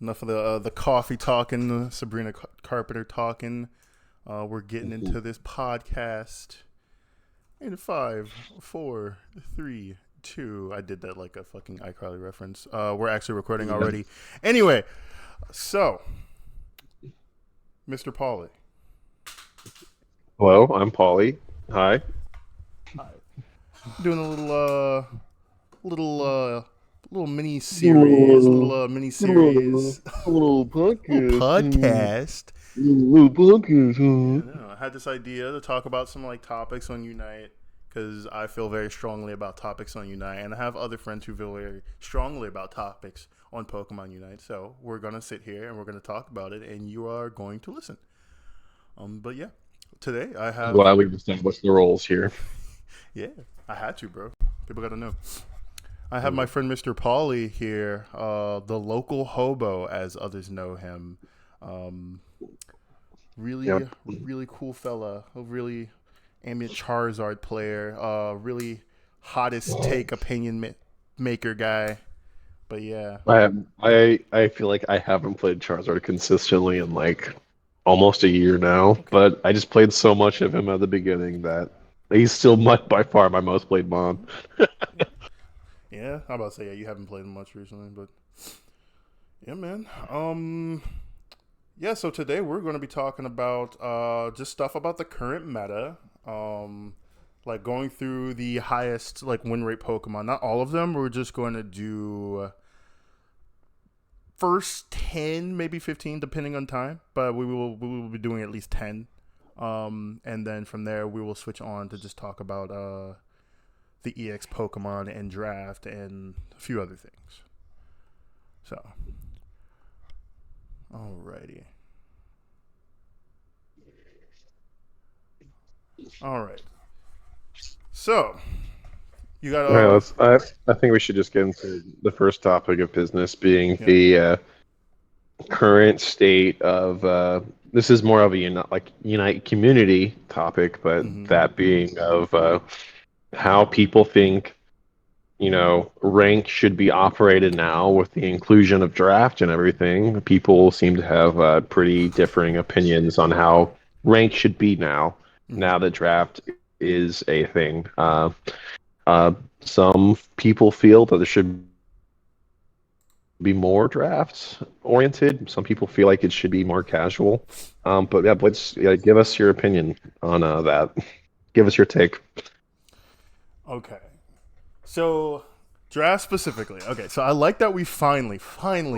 Enough of the coffee talking, Sabrina Carpenter talking. We're getting into this podcast in five, four, three, two. I did that like a fucking iCarly reference. We're actually recording already. Anyway, so Mr. Pauly. Hello, I'm Pauly. Hi. Hi. Doing a little mini series, mini series, Little little podcast. podcast. Little podcast, Yeah, huh? no, I had this idea to talk about some like topics on Unite because I feel very strongly about topics on Unite, and I have other friends who feel very strongly about topics on Pokemon Unite. So we're gonna sit here and we're gonna talk about it, and you are going to listen. But yeah, today I I'm have glad we've established the roles here. yeah, I had to, bro. People gotta know. I have my friend Mr. Pauly here, the local hobo, as others know him. Um, Yep. really cool fella, a really ambient Charizard player, really hottest take opinion maker guy. But yeah, I feel like I haven't played Charizard consistently in like almost a year now, okay, but I just played so much of him at the beginning that he's still by far my most played Mon. yeah. I'm about to say yeah, you haven't played him much recently, but yeah, man. Yeah. So today we're going to be talking about just stuff about the current meta. Like going through the highest like win rate Pokemon. Not all of them. We're just going to do first 10, maybe 15, depending on time. But we will be doing at least 10. And then from there we will switch on to just talk about the EX Pokemon and draft and a few other things. So, alrighty. All right. So, you got All right, I think we should just get into the first topic of business being yeah. the current state of this is more of a Unite community topic, but Mhm. that being of how people think rank should be operated now with the inclusion of draft and everything. People seem to have pretty differing opinions on how rank should be now Mhm. that draft is a thing. Uh, some people feel that there should be more drafts oriented. Some people feel like it should be more casual. But yeah, let's give us your opinion on that. Give us your take. Okay. So, draft specifically. Okay, so I like that we finally,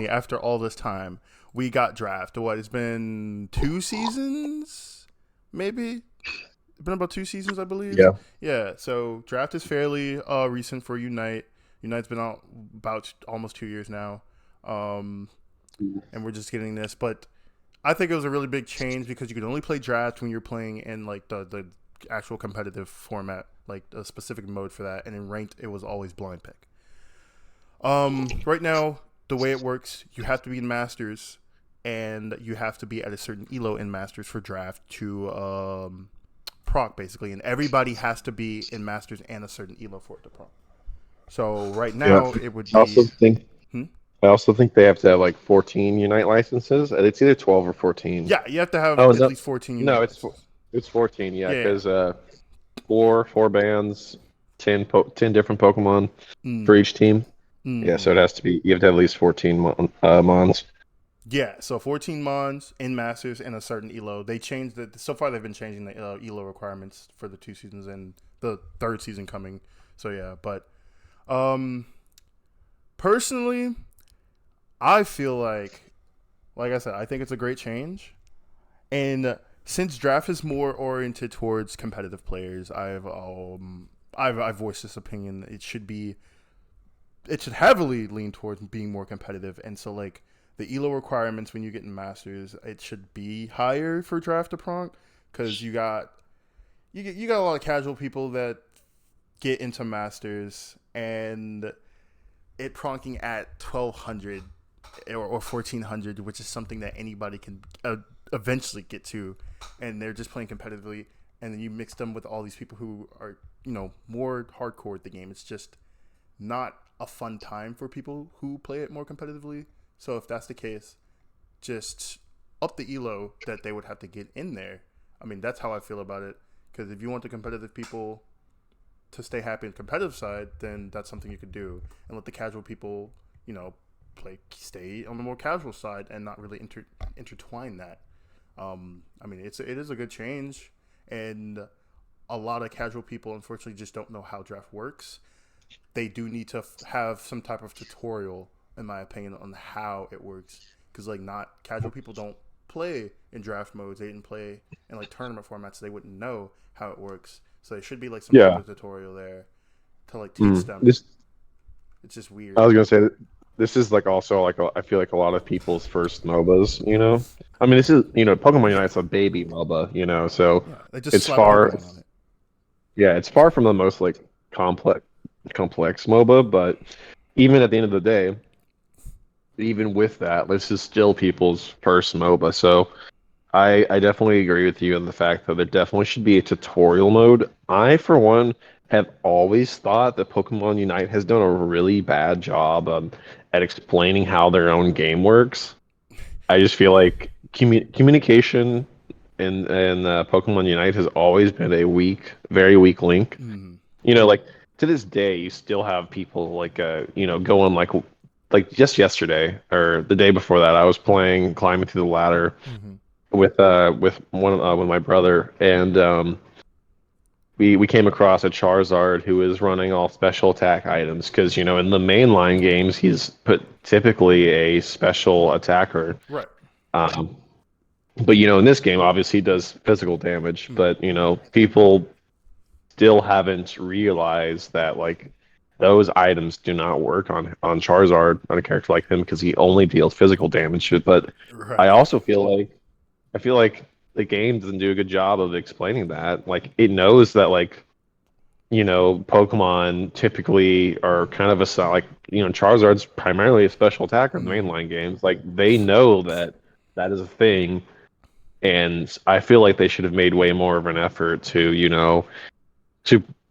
after all this time, we got draft. What? It's been 2 seasons, maybe. It's been about 2 seasons, I believe. Yeah. Yeah. So draft is fairly recent for Unite. Unite's been out about almost 2 years now, and we're just getting this. But I think it was a really big change because you could only play draft when you're playing in like the actual competitive format, like a specific mode for that. And in ranked, it was always blind pick. Right now, the way it works, you have to be in Masters, and you have to be at a certain elo in Masters for draft to proc, basically. And everybody has to be in Masters and a certain elo for it to proc. So right Yeah. now, it would I also be. think Hmm? I also think they have to have like 14 Unite licenses. It's either 12 or 14. Yeah, you have to have Oh, is at that? least 14 No, Unite licenses. it's 14. Yeah, Yeah, because four bands, 10 different Pokemon yeah. for each team. Yeah, so Mm-hmm. it has to be. You have to have at least 14 Mons. Yeah, so 14 Mons in Masters and a certain elo. They changed it. So far, they've been changing the elo requirements for the 2 seasons and the third season coming. So yeah, but um, personally, I feel like I said, I think it's a great change. And since draft is more oriented towards competitive players, I've voiced this opinion. It should heavily lean towards being more competitive. And so like the elo requirements when you get in Masters, it should be higher for draft to prong because you got a lot of casual people that get into Masters and it pronking at 1200 or 1400, which is something that anybody can eventually get to, and they're just playing competitively. And then you mix them with all these people who are more hardcore at the game. It's just not a fun time for people who play it more competitively. So if that's the case, just up the elo that they would have to get in there. I mean, that's how I feel about it. Because if you want the competitive people to stay happy on the competitive side, then that's something you could do, and let the casual people, stay on the more casual side and not really intertwine that. I mean, it is a good change, and a lot of casual people unfortunately just don't know how draft works. They do need to have some type of tutorial, in my opinion, on how it works. Because not casual people don't play in draft modes. They didn't play in tournament formats. So they wouldn't know how it works. So there should be some type Yeah. of tutorial there to teach them. This It's just I weird. was gonna say that this is also I feel like a lot of people's first MOBAs. I mean, this is Pokemon Yeah, Unite's a baby MOBA. So yeah. They just it's slap far Pokemon on it. yeah, it's far from the most complex complex MOBA, but even at the end of the day, even with that, this is still people's first MOBA. So I definitely agree with you in the fact that there definitely should be a tutorial mode. I, for one, have always thought that Pokemon Unite has done a really bad job at explaining how their own game works. I just feel like communication in Pokemon Unite has always been a very weak link. Mm-hmm. To this day, you still have people going like just yesterday or the day before that, I was playing Climbing Through the Ladder Mm-hmm. with my brother, and we came across a Charizard who is running all special attack items because in the mainline games he's typically a special attacker. Right. Um, but in this game, obviously he does physical damage, Mm-hmm. but people still haven't realized that those items do not work on Charizard, on a character like him, because he only deals physical damage. But I Right. also feel like the game doesn't do a good job of explaining that. It knows that Pokemon typically are kind of Charizard's primarily a special attacker in the Mm-hmm. mainline games. They know that that is a thing, and I feel like they should have made way more of an effort to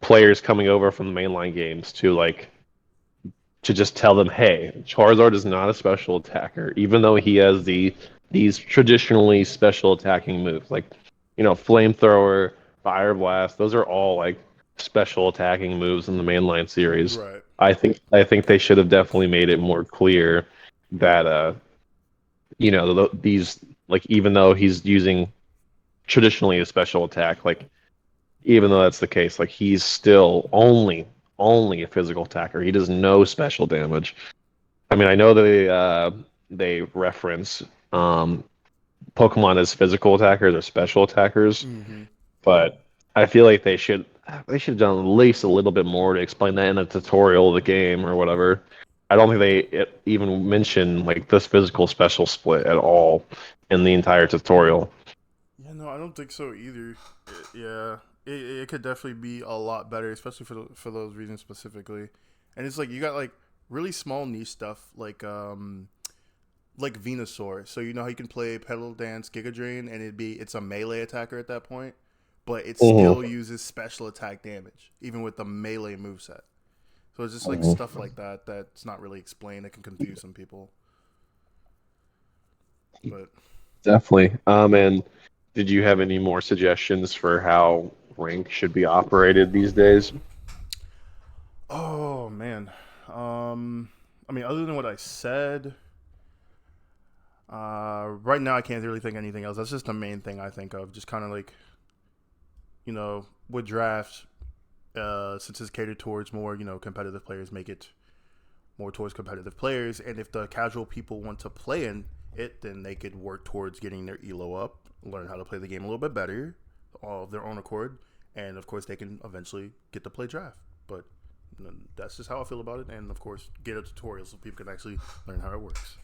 players coming over from the mainline games to just tell them, hey, Charizard is not a special attacker, even though he has these traditionally special attacking moves flamethrower, fire blast. Those are all special attacking moves in the mainline series. Right. I think they should have definitely made it more clear that these even though he's using traditionally a special attack, even though that's the case, he's still only a physical attacker. He does no special damage. I mean, I know they reference Pokemon as physical attackers or special attackers, Mm-hmm. but I feel like they should have done at least a little bit more to explain that in a tutorial of the game or whatever. I don't think even mention this physical special split at all in the entire tutorial. Yeah, no, I don't think so either. Yeah, it could definitely be a lot better, especially for those reasons specifically. And it's you got really small niche stuff like Venusaur. So you know how you can play Pedal Dance Giga Drain and it's a melee attacker at that point, but it still uses special attack damage even with the melee moveset. So it's just stuff like that that's not really explained. It can confuse some people. But Definitely. And did you have any more suggestions for how rank should be operated these days? oh man, I mean, other than what I said, right now I can't really think of anything else. That's just the main thing I think of. Just kind of with drafts, since it's catered towards more competitive players, make it more towards competitive players. And if the casual people want to play in it, then they could work towards getting their elo up, learn how to play the game a little bit better, all of their own accord, and of course they can eventually get to play draft. But that's just how I feel about it, and of course get a tutorial so people can actually learn how it works.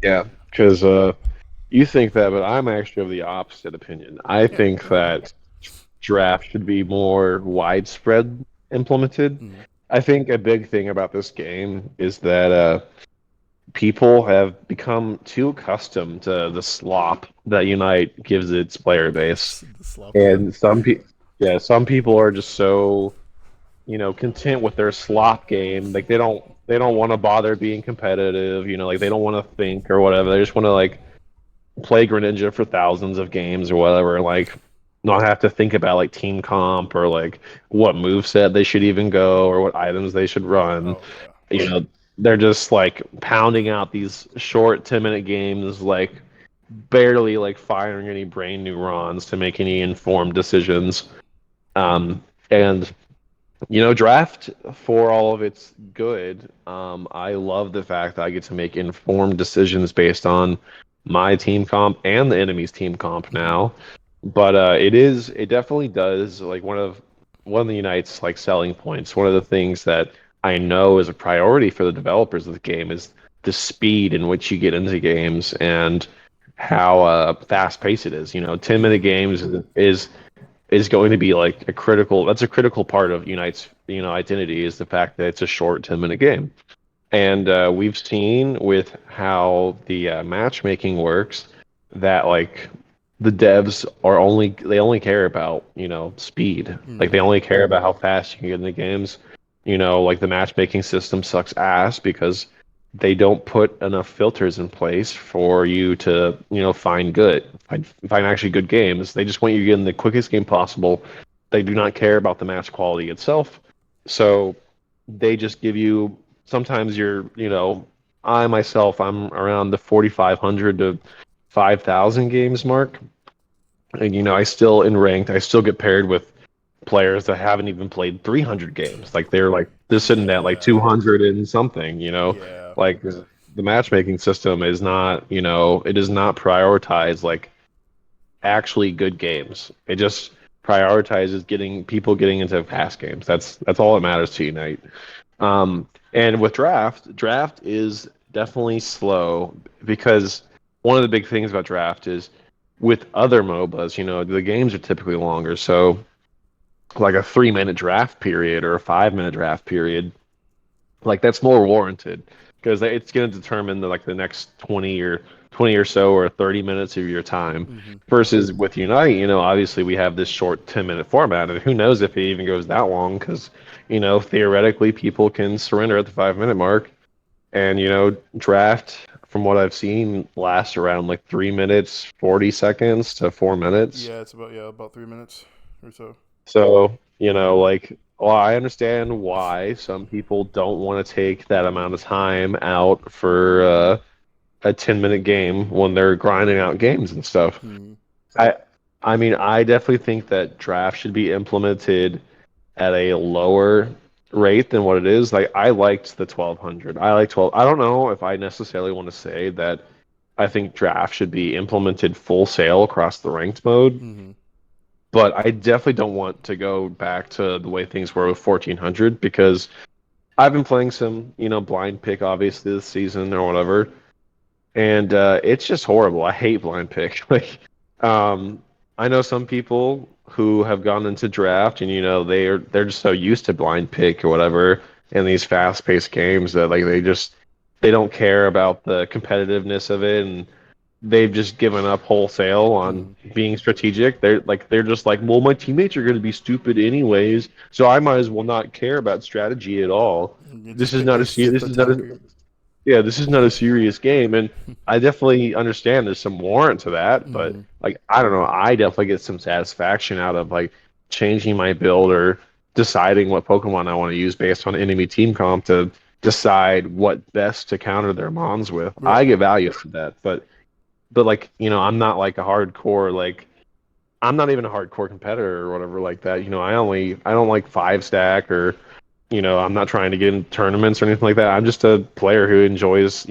Yeah, because you think that, but I'm actually of the opposite opinion. I Yeah. think that draft should be more widespread implemented. Mm-hmm. I think a big thing about this game is that people have become too accustomed to the slop that Unite gives its player base, The slop game. and some people are just so content with their slop game. They don't they don't want to bother being competitive. You know, like they don't want to think or whatever. They just want to like play Greninja for thousands of games or whatever. Like not have to think about like team comp or like what moveset they should even go or what items they should run. Oh yeah. You know, they're just like pounding out these short 10-minute games, like barely like firing any brain neurons to make any informed decisions. And draft for all of its good. I love the fact that I get to make informed decisions based on my team comp and the enemy's team comp Hmm. now. But it definitely does like one of the Unite's like selling points. One of the things that I know is a priority for the developers of the game is the speed in which you get into games and how fast paced it is. 10-minute Hmm. games is going to be like a critical part of Unite's identity is the fact that it's a short 10-minute game. And we've seen with how the matchmaking works that like the devs they only care about, speed. Like they Hmm. only care about how fast you can get into games. Like the matchmaking system sucks ass because they don't put enough filters in place for you to, find actually good games. They just want you to get in the quickest game possible. They do not care about the match quality itself. So they just give you sometimes I myself I'm around the 4,500 to 5,000 games mark. And I still in ranked, I still get paired with players that haven't even played 300 games. Like they're sitting at like Yeah. 200 and something, Yeah. like the matchmaking system is not, it does not prioritize like actually good games. It just prioritizes getting into fast games. That's all that matters to Unite. And with draft is definitely slow because one of the big things about draft is with other MOBAs, the games are typically longer. So like a 3-minute draft period or a 5-minute draft period, like that's more warranted because it's going to determine the next 20 or so or 30 minutes of your time. Hmm. Versus with Unite, obviously we have this short 10-minute format, and who knows if it even goes that long because theoretically people can surrender at the 5-minute mark, and draft from what I've seen lasts around like 3 minutes 40 seconds to 4 minutes. Yeah, it's about 3 minutes or so. So, like, well, I understand why some people don't want to take that amount of time out for a 10-minute game when they're grinding out games and stuff. Hmm. I I mean, I definitely think that draft should be implemented at a lower rate than what it is. Like I liked the 1200. I like 12. I don't know if I necessarily want to say that I think draft should be implemented full sail across the ranked mode, Hmm. but I definitely don't want to go back to the way things were with 1400 because I've been playing some, blind pick obviously this season or whatever, and it's just horrible. I hate blind pick. Like, um, I know some people who have gone into draft, and they're just so used to blind pick or whatever in these fast-paced games that like they don't care about the competitiveness of it, and they've just given up wholesale on Hmm. being strategic. They're just like, well, my teammates are going to be stupid anyways, so I might as well not care about strategy at all. You This just is pick not a the sixth this is not a attacker. yeah, this is not a serious game, and I definitely understand there's some warrant to that, but Hmm. like I don't know, I definitely get some satisfaction out of like changing my build or deciding what Pokemon I want to use based on enemy team comp to decide what best to counter their mons with. I Right. get value from that, but like I'm not like a hardcore like I'm not even a hardcore competitor or whatever like that. I don't like 5 stack or I'm not trying to get in tournaments or anything like that. I'm just a player who enjoys,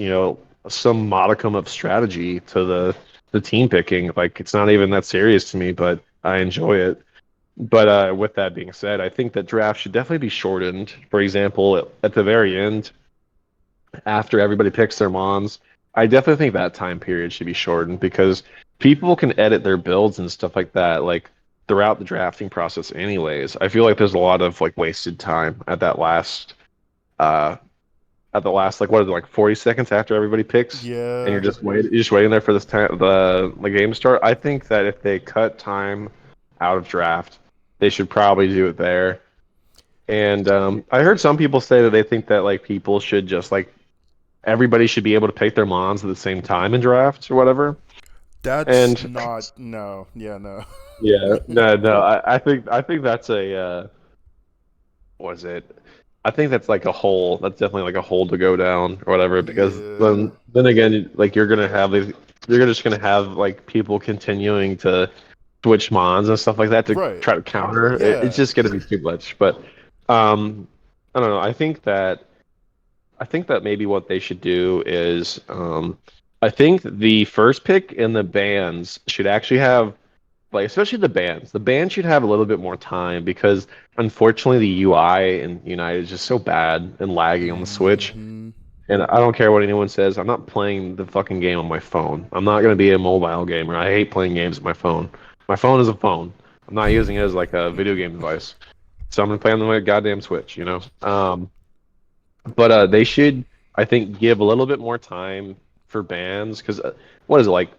some modicum of strategy to the team picking. Like it's not even that serious to me, but I enjoy it. But with that being said, I think that draft should definitely be shortened. For example, at the very end, after everybody picks their mons, I definitely think that time period should be shortened because people can edit their builds and stuff like that, like throughout the drafting process anyways. I feel like there's a lot of like wasted time uh at the last like what is it, like 40 seconds after everybody picks and Yeah. you're just waiting there for this time the game to start. I think that if they cut time out of draft, they should probably do it there. And I heard some people say that they think that like people should just like everybody should be able to pick their mons at the same time in drafts or whatever. That's And not no. Yeah, no. yeah, no, I think that's a was it? I think that's like a hole. That's definitely like a hole to go down or whatever. Because Yeah. then again, like you're gonna have these, you're just gonna have like people continuing to switch mons and stuff like that to Right. try to counter. It's Yeah. just gonna be too much. But um, I don't know. I think that maybe what they should do is I think the first pick in the bands should actually have like especially the bands. The band should have a little bit more time because unfortunately the UI in United is just so bad and laggy on the Switch. Hmm. And I don't care what anyone says. I'm not playing the fucking game on my phone. I'm not gonna be a mobile gamer. I hate playing games on my phone. My phone is a phone. I'm not using it as like a video game device. So I'm gonna play on the goddamn Switch, you know? But they should, I think, give a little bit more time for bands because what is it like,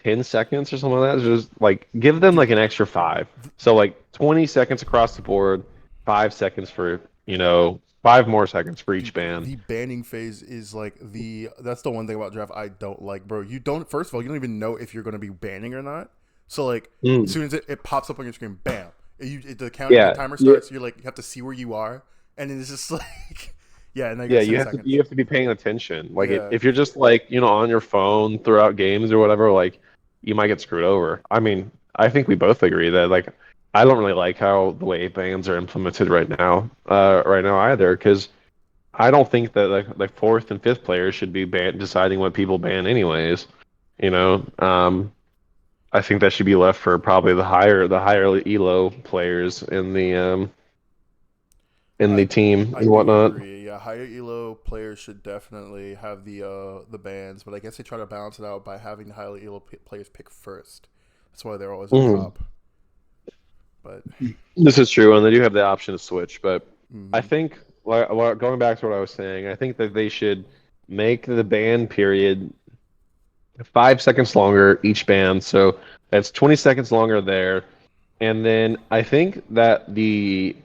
10 seconds or something like that? Just like give them Dude, like an extra five. So like 20 seconds across the board, 5 seconds for 5 more seconds for each dude, band. the banning phase is like the that's the one thing about draft I don't like, bro. You don't first of all, you don't even know if you're gonna be banning or not. So like as Mm. soon as it pops up on your screen, bam. The Yeah, timer yeah, starts, you're like you have to see where you are, and then it's just like yeah, and then you yeah. got You 10 have to seconds. you have to be paying attention. Like Yeah. if you're just like on your phone throughout games or whatever, like you might get screwed over. I mean, I think we both agree that like I don't really like how the way bans are implemented right now either, because I don't think that like fourth and fifth players should be deciding what people ban anyways. You know, I think that should be left for probably the higher elo players in the I team I and do whatnot. agree. Yeah, higher elo players should definitely have the bans, but I guess they try to balance it out by having the higher elo players pick first. That's why they're always on Mhm. top. But This is true, and they do have the option to switch. But I mm-hmm. think, going back to what I was saying, I think that they should make the ban period 5 seconds longer each band, so that's 20 seconds longer there. And then I think that the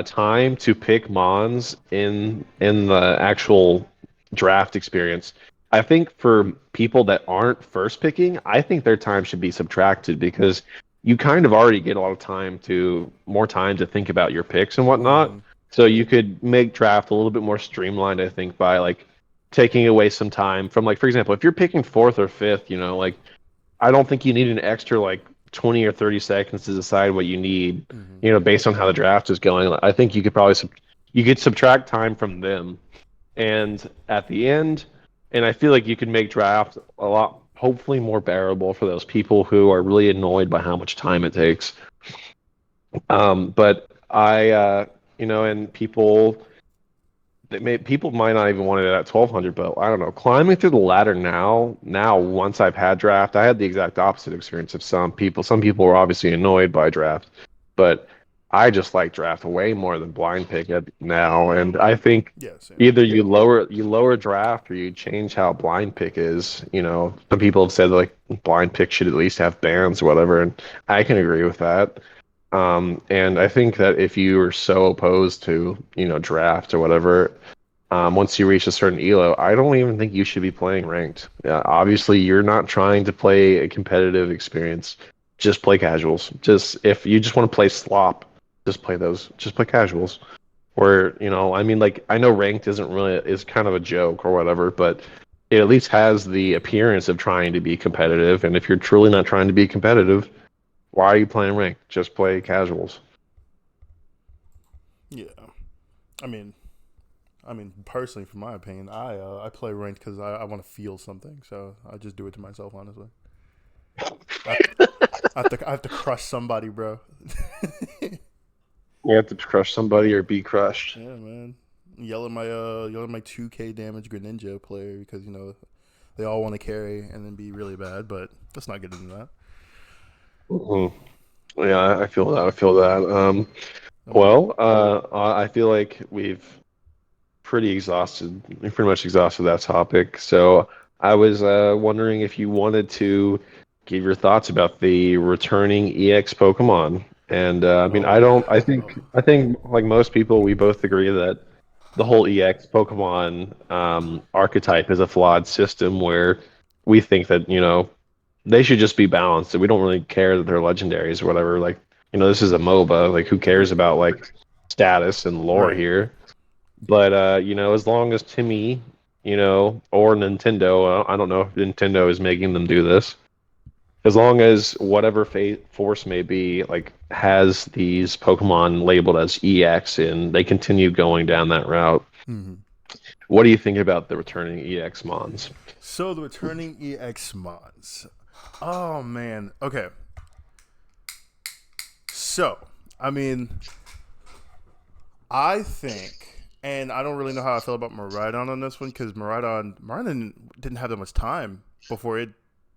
time to pick Mons in the actual draft experience, I think for people that aren't first picking, I think their time should be subtracted because you kind of already get a lot of more time to think about your picks and whatnot. Mm-hmm. So you could make draft a little bit more streamlined, I think, by like taking away some time from like, for example, if you're picking fourth or fifth, like I don't think you need an extra like 20 or 30 seconds to decide what you need, Mm-hmm. based on how the draft is going. I think you could probably you could subtract time from them, and at the end, and I feel like you could make draft a lot, hopefully more bearable for those people who are really annoyed by how much time it takes. But and people might not even want it at 1200, but I don't know. Climbing through the ladder now once I've had draft, I had the exact opposite experience of some people. Some people were obviously annoyed by draft, but I just like draft way more than blind pick now. And I think Yeah, same. either you lower draft or you change how blind pick is. Some people have said like blind pick should at least have bans or whatever, and I can agree with that. And I think that if you are so opposed to, draft or whatever, once you reach a certain elo, I don't even think you should be playing ranked. Obviously, you're not trying to play a competitive experience. Just play casuals. Just if you just want to play slop, just play those. Just play casuals. Or, I mean, like I know ranked is kind of a joke or whatever, but it at least has the appearance of trying to be competitive. And if you're truly not trying to be competitive, why are you playing ranked? Just play casuals. Yeah. I mean, personally, from my opinion, I play ranked because I want to feel something. So I just do it to myself, honestly. I have to, I have to crush somebody, bro. You have to crush somebody or be crushed. Yeah, man. Yell at my 2K damage Greninja player because they all want to carry and then be really bad, but let's not get into that. Mhm. Yeah, I feel that. I feel that. Um, Well, I feel like we've pretty much exhausted that topic. So I was wondering if you wanted to give your thoughts about the returning EX Pokemon. And I mean, Oh yeah. I think like most people, we both agree that the whole EX Pokemon archetype is a flawed system where we think that, they should just be balanced. And we don't really care that they're legendaries or whatever. Like, this is a MOBA. Like, who cares about like status and lore Right. here? But as long as Timmy, or Nintendo, I don't know if Nintendo is making them do this. As long as whatever force may be, like has these Pokemon labeled as EX and they continue going down that route. Hmm. What do you think about the returning EX Mons? So the returning EX mods. Oh man. Okay. So I mean, I think, and I don't really know how I feel about Miraidon on this one because Miraidon didn't have that much time before it,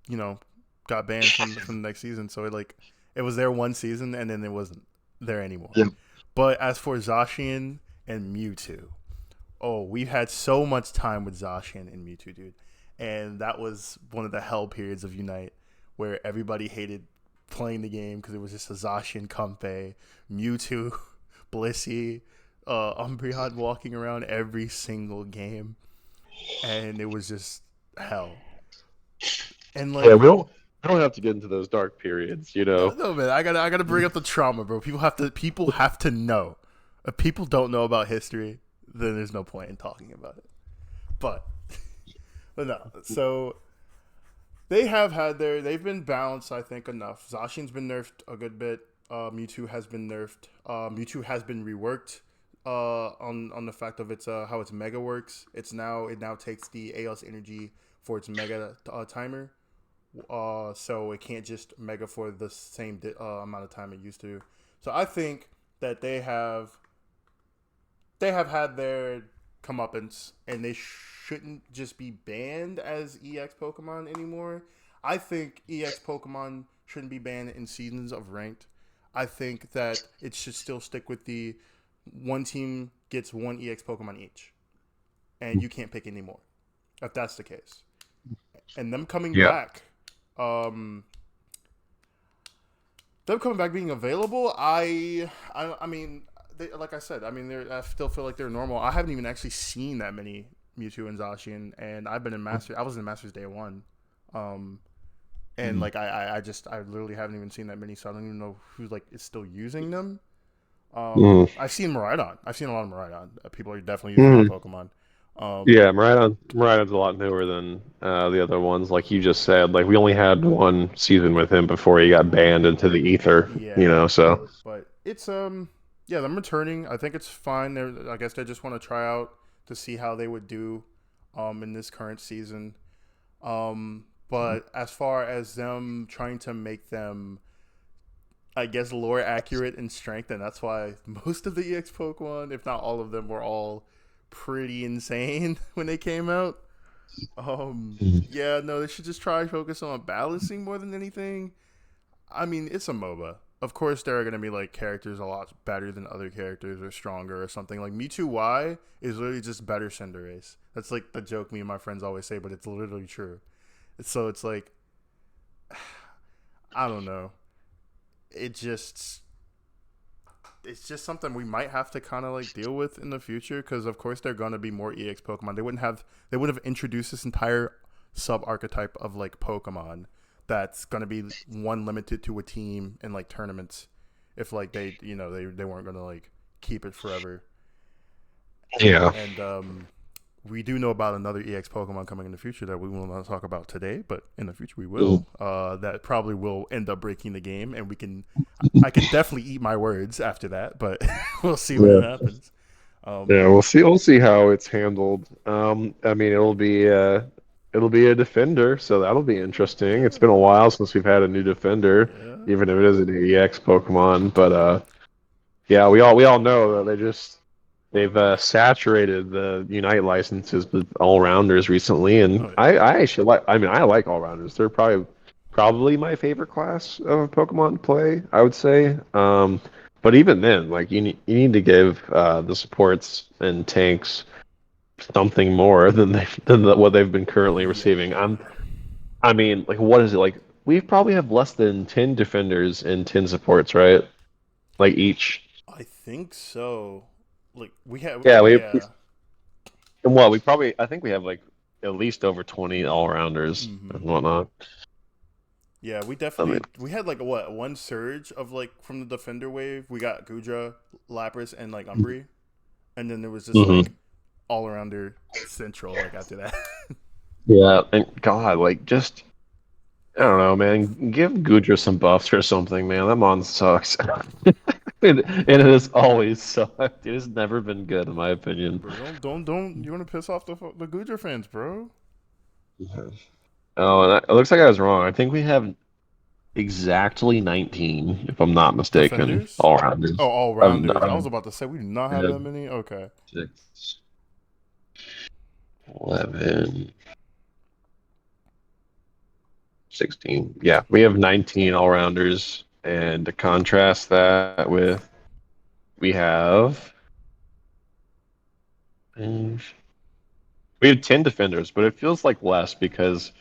you know, got banned from the next season. So it was there one season and then it wasn't there anymore. Yeah. But as for Zacian and Mewtwo, oh, we had so much time with Zacian and Mewtwo, dude, and that was one of the hell periods of Unite where everybody hated playing the game because it was just a Zacian Comfey, Mewtwo, Blissey, Umbreon walking around every single game, and it was just hell. And Yeah, like, we don't have to get into those dark periods, you no, know. no, man, I gotta bring up the trauma, bro. People have to know. If people don't know about history, then there's no point in talking about it. But, but no. So they've been balanced, I think, enough. Zacian's been nerfed a good bit. Mewtwo has been nerfed. Mewtwo has been reworked on the fact of its how its mega works. It now takes the AL's energy for its mega timer. So it can't just mega for the same amount of time it used to. So I think that they have had their comeuppance, and they shouldn't just be banned as EX Pokemon anymore. I think EX Pokemon shouldn't be banned in seasons of ranked. I think that it should still stick with the one team gets one EX Pokemon each, and you can't pick anymore. If that's the case, and Yeah. um, them coming back being available, I mean, like I said, I mean, I still feel like they're normal. I haven't even actually seen that many Mewtwo and Zacian, and I've been in Masters. I was in Masters day one, um, and Mm. like I literally haven't even seen that many, so I don't even know who like is still using them. Mm. I've seen Miraidon. I've seen a lot of Miraidon. People are definitely using that Mm. Pokemon. Yeah, Maridon's a lot newer than the other ones. Like you just said, like we only had one season with him before he got banned into the ether, Yeah, so but it's yeah, them returning. I think it's fine. I guess they just want to try out to see how they would do in this current season. But as far as them trying to make them, I guess, lore accurate and strength, and that's why most of the EX Pokemon, if not all of them, were all pretty insane when they came out. Mhm. Yeah, no, they should just try focus on balancing more than anything. I mean, it's a MOBA. Of course, there are going to be like characters a lot better than other characters or stronger or something. Like Mewtwo Y is literally just better Cinderace. That's like the joke me and my friends always say, but it's literally true. So it's like, I don't know. It just it's just something we might have to kind of like deal with in the future because of course there are going to be more EX Pokemon. They would have introduced this entire sub archetype of like Pokemon that's going to be one limited to a team in like tournaments if like they weren't going to like keep it forever. Yeah. And we do know about another EX Pokemon coming in the future that we will not talk about today, but in the future we Mm. will. That probably will end up breaking the game, and I can definitely eat my words after that, but we'll see when it Yeah. happens. Yeah, Um, we'll see how it's handled. I mean, it'll be a defender, so that'll be interesting. It's yeah, been a while since we've had a new defender, yeah, even if it is an EX Pokemon. But yeah, we all know that they've saturated the Unite licenses with all rounders recently, and oh yeah, I actually like. I mean, I like all rounders. They're probably my favorite class of Pokemon to play, I would say. But even then, like you need to give the supports and tanks something more than what they've been currently receiving. yeah. I mean, like what is it like? We probably have less than 10 defenders and 10 supports, right? like each. I think so. Like we have, Yeah, yeah. well, we probably I think we have like at least over 20 all rounders and Hmm. whatnot. Yeah, we I mean, definitely we had like a what one surge of like from the defender wave. We got Gudra, Lapras, and like Umbri, and then there was just like hmm all arounder central like after that. yeah, and God, like just I don't know, man. Give Gudra some buffs or something, man. That mon sucks. It has always sucked. It has never been good, in my opinion. Bro, don't. You want to piss off the Gudra fans, bro? Oh, and it looks like I was wrong. I think we have exactly 19, if I'm not mistaken, Defenders? all Oh, rounders. all Um, rounders. I was um, about to say we do not have yeah, that many. Okay. 6, 11, 16. Yeah, we have 19 all rounders. And to contrast that with, we have. We have 10 defenders, but it feels like less because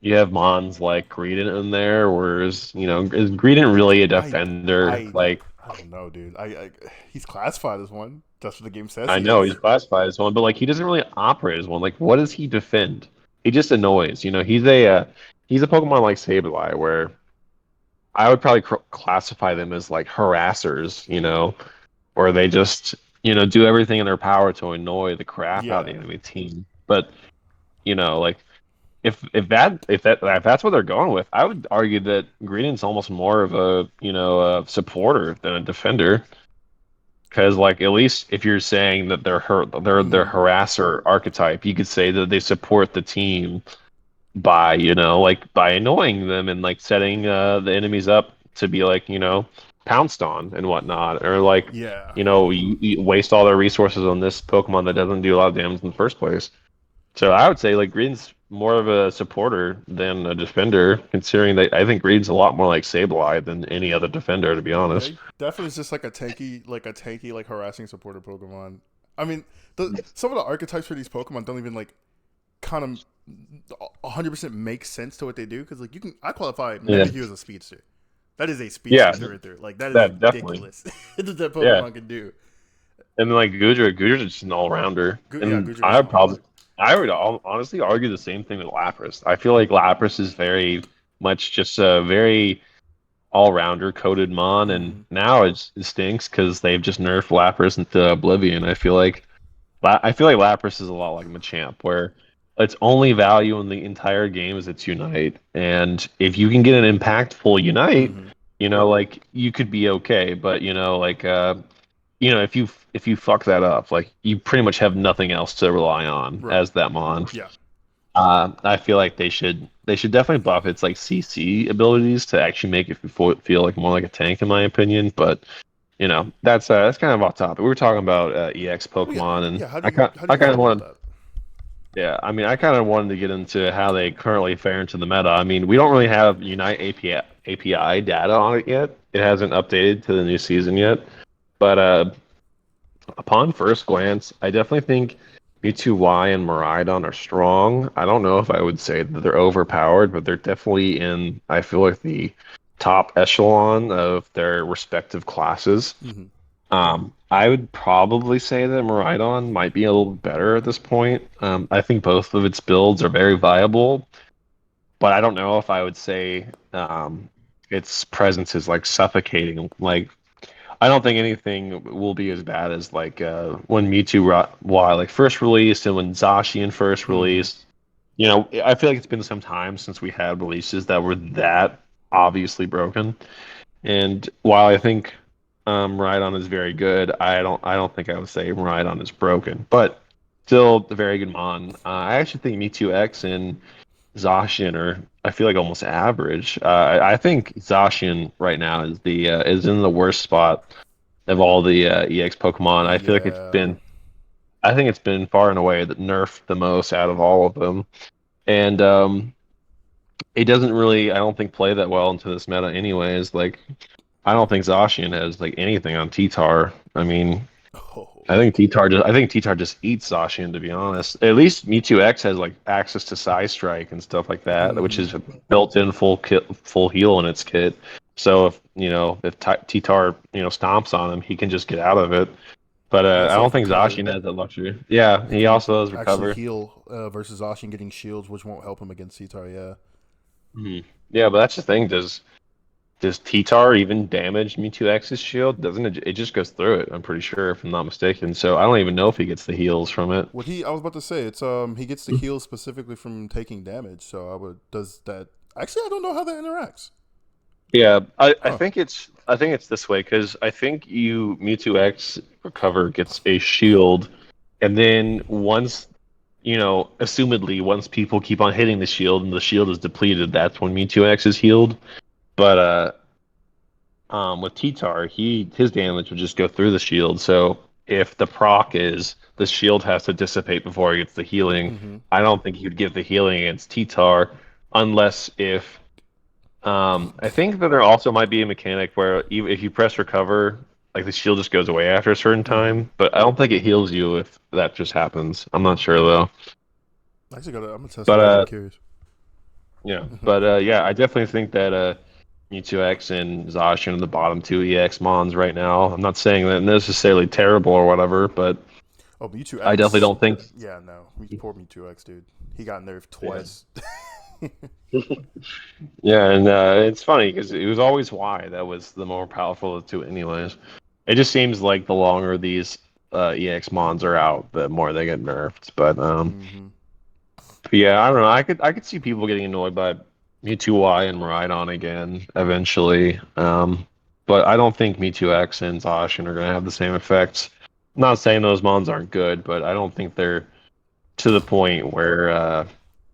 you have Mons like Greedent in there, whereas, is Greedent really a I defender? I Like, I don't know, dude. He's classified as one. That's what the game says I he know he's is. classified as one, but like he doesn't really operate as one. Like, what does he defend? He just annoys. He's a Pokemon like Sableye, where I would probably classify them as like harassers, where they just, do everything in their power to annoy the crap out of Yeah. the enemy team. But, like if that's what they're going with, I would argue that Greedent's almost more of a supporter than a defender. Because like at least if you're saying that they're Hmm. harasser archetype, you could say that they support the team by like by annoying them and like setting the enemies up to be like pounced on and whatnot, or like Yeah. you waste all their resources on this Pokemon that doesn't do a lot of damage in the first place. So I would say like Green's more of a supporter than a defender, considering that I think Green's a lot more like Sableye than any other defender, to be Yeah, honest. he definitely is just like harassing supporter Pokemon. I mean, some of the archetypes for these Pokemon don't even like kind of 100% make sense to what they do because like I qualify Yeah, Mimikyu as a speedster. That is a yeah, speedster right there. Like that is that definitely. ridiculous. It's that Yeah, Pokemon can do. and then like Gudra's just an all rounder, Yeah, and Gudra is all around. I would honestly argue the same thing with Lapras. I feel like Lapras is very much just a very all rounder coded mon, and Mm-hmm. now it stinks because they've just nerfed Lapras into oblivion. I feel like Lapras is a lot like Machamp, where its only value in the entire game is its Unite, and if you can get an impactful Unite, Mm-hmm. like you could be okay. But like if you fuck that up, like you pretty much have nothing else to rely on Right. as that mon. Yeah. I feel like they should definitely buff its like CC abilities to actually make it feel like more like a tank, in my opinion. But that's kind of off topic. We were talking about EX Well, yeah. Pokemon, and Yeah. How do I you kind feel of about wanted, that? yeah, I mean, I kind of wanted to get into how they currently fare into the meta. I mean, we don't really have Unite API data on it yet. It hasn't updated to the new season yet. But upon first glance, I definitely think B2Y and Miraidon are strong. I don't know if I would say that they're overpowered, but they're definitely in, I feel like, the top echelon of their respective classes. Mm-hmm. I would probably say that Miraidon might be a little better at this point. I think both of its builds are very viable, but I don't know if I would say its presence is like suffocating. Like, I don't think anything will be as bad as like when Y like first released and when Zacian first Mm-hmm. released. I feel like it's been some time since we had releases that were that obviously broken. And while I think Rhydon is very good, I don't think I would say Rhydon is broken, but still a very good mon. I actually think Me2X and Zacian are I feel like almost average. I think Zacian right now is in the worst spot of all the EX Pokemon. Yeah. I think it's been far and away the nerfed the most out of all of them, and it doesn't really I don't think play that well into this meta anyways. Like I don't think Zacian has like anything on T-Tar. I mean, Oh. I think T-Tar just eats Zacian, to be honest. At least Mewtwo X has like access to Psy Strike and stuff like that, which Mm-hmm. is built in full heal in its kit. So if T-Tar stomps on him, he can just get out of it. But I Also, don't if think recover, Zacian has that luxury. Yeah, he he can also does actually recover. heal versus Zacian getting shields, which won't help him against Citar. Yeah. Mhm. Yeah, but that's the thing. Does T-Tar even damage Mewtwo X's shield? Doesn't it? It just goes through it. I'm pretty sure, if I'm not mistaken. So I don't even know if he gets the heals from it. What he I was about to say, it's he gets the heal specifically from taking damage. So I would does that actually I don't know how that interacts. Yeah, Huh. I think it's this way because I think you Mewtwo X recover gets a shield, and then once assumedly once people keep on hitting the shield and the shield is depleted, that's when Mewtwo X is healed. But with T-Tar, his damage would just go through the shield. So if the proc is the shield has to dissipate before he gets the healing, Mm-hmm. I don't think he would give the healing against T-Tar unless if I think that there also might be a mechanic where even if you press recover, like the shield just goes away after a certain Mm-hmm. time. But I don't think it heals you if that just happens. I'm not sure though. Actually, I'm gonna test But that out. I'm curious. yeah, Mm-hmm. but yeah, I definitely think that Mewtwo X and Zacian are the bottom two EX mons right now. I'm not saying that necessarily terrible or whatever, but Oh, Mewtwo I definitely X. don't think. Yeah, no, poor Mewtwo X, dude. He got nerfed Yeah. twice. Yeah, and it's funny because it was always Y that was the more powerful of the two, anyways. It just seems like the longer these EX mons are out, the more they get nerfed. Mm-hmm. But yeah, I don't know. I could see people getting annoyed by Mewtwo and Miraidon again eventually. But I don't think Mewtwo and Zacian are gonna have the same effects. I'm not saying those mons aren't good, but I don't think they're to the point where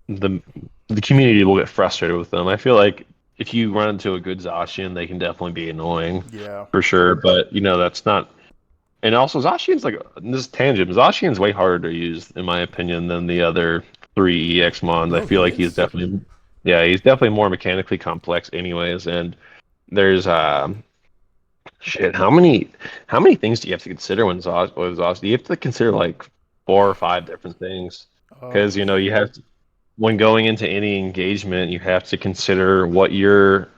the the community will get frustrated with them. I feel like if you run into a good Zacian, they can definitely be annoying Yeah. for sure. But that's not. And also, Zacian's like this tangent. Zacian's way harder to use, in my opinion, than the other three EX mons. I No, feel he like is. yeah, he's definitely more mechanically complex, anyways. And there's shit. How many things do you have to consider when Zacian? You have to consider like 4 or 5 different things because Um. you have when going into any engagement, you have to consider what your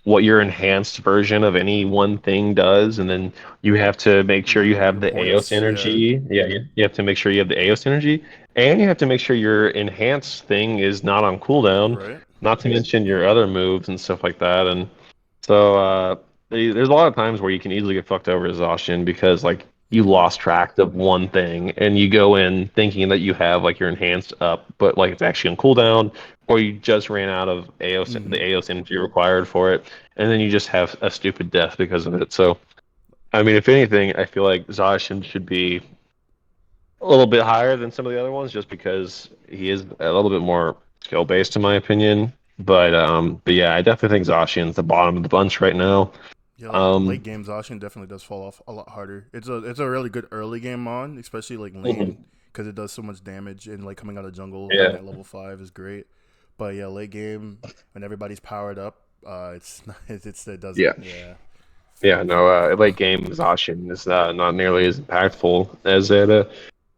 enhanced version of any one thing does, and then you have to make sure you Your have the AOS points. Yeah. energy. Yeah, you have to make sure you have the AOS energy, and you have to make sure your enhanced thing is not on cooldown. Right. Not to mention your other moves and stuff like that. And so there's a lot of times where you can easily get fucked over exhaustion because like you Mm-hmm. lost track of one thing and you go in thinking that you have like your enhanced up, but like it's actually on cooldown, or you just ran out of the Mm-hmm. AOS energy required for it, and then you just have a stupid death because of it. So I mean, if anything, I feel like Zacian should be a little bit higher than some of the other ones just because he is a little bit more skill based in my opinion. But yeah, I definitely think Zacian's the bottom of the bunch right now. Yeah, like late Um, game Zacian definitely does fall off a lot harder. It's a really good early game mon, especially like lane mhm. because it does so much damage and like coming out of jungle having Yeah. that level 5 is great. But yeah, late game when everybody's powered up, it's not, it Yeah. doesn't. Yeah. Yeah, no, late game Zacian is not nearly as impactful as it.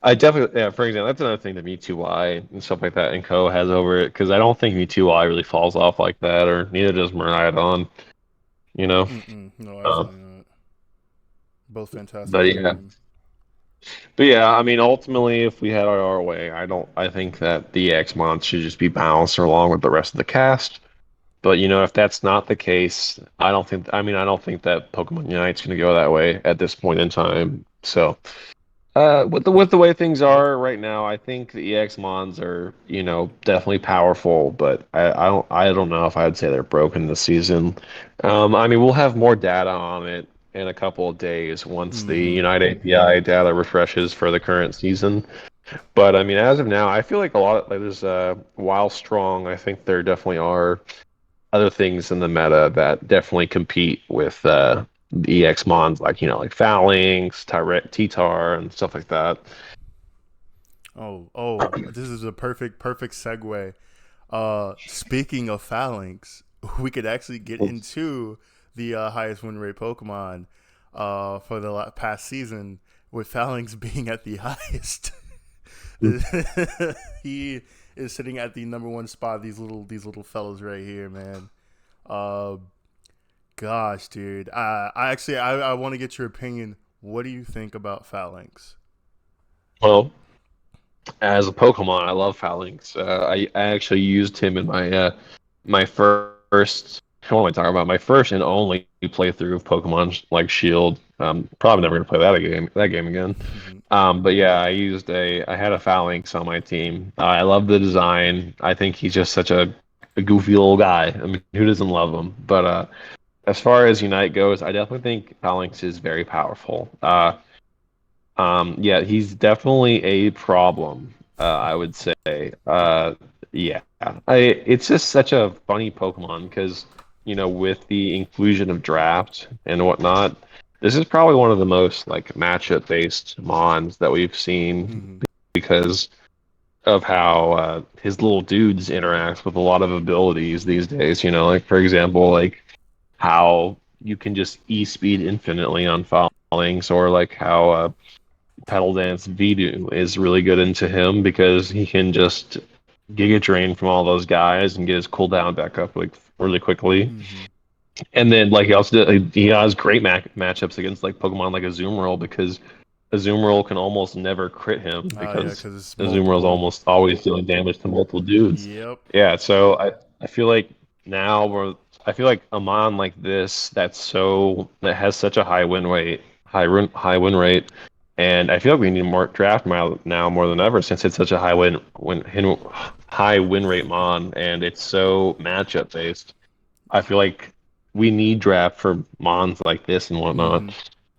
I definitely, yeah, for example, that's another thing that Me2Y and stuff like that and Co has over it because I don't think Me2Y really falls off like that, or neither does Miraidon, you know. Mm-mm. No, Uh, absolutely not. Both fantastic but late yeah, game. but yeah, I mean, ultimately, if we had our way, I think that the X-Mon should just be balanced along with the rest of the cast. But if that's not the case, I don't think that Pokemon Unite's going to go that way at this point in time. So. With the way things are right now, I think the EX Mons are, definitely powerful, but I don't know if I'd say they're broken this season. I mean, we'll have more data on it in a couple of days once the Mm-hmm. Unite API data refreshes for the current season. But I mean, as of now, I feel like a lot of like there's while strong, I think there definitely are other things in the meta that definitely compete with the EX Mons, like like Phalanx, T-Tar, and stuff like that. Oh, this is a perfect segue. Speaking of Phalanx, we could actually get into the highest win rate Pokemon for the past season, with Phalanx being at the highest. He is sitting at the number one spot. These little fellows right here, man. Uh, Gosh, dude. I actually I want to get your opinion. What do you think about Phalanx? Well, as a Pokemon, I love Phalanx. I actually used him in my first. What am I talking about? My first and only playthrough of Pokemon like Shield. Probably never gonna play that game again. But yeah, I had a Phalanx on my team. I love the design. I think he's just such a goofy little guy. I mean, who doesn't love him? But as far as Unite goes, I definitely think Phalanx is very powerful. Yeah, he's definitely a problem. I would say. Yeah, it's just such a funny Pokemon because with the inclusion of draft and whatnot, this is probably one of the most like matchup based mons that we've seen Mm-hmm. because of how his little dudes interact with a lot of abilities these days. Like for example, like how you can just e-speed infinitely on Phalanx, or like how Pedal Dance Voodoo is really good into him because he can just Giga Drain from all those guys and get his cooldown back up like really quickly. Mm-hmm. And then like he has great matchups against like Pokemon like Azumarill because Azumarill can almost never crit him Yeah, because because it's Azumarill's multiple. almost always dealing damage to multiple dudes. Yep. Yeah, so I feel like now I feel like a mon like this that has such a high win rate, and I feel like we need more draft now more than ever since it's such a high win rate mon and it's so matchup based. I feel like we need draft for mons like this and whatnot.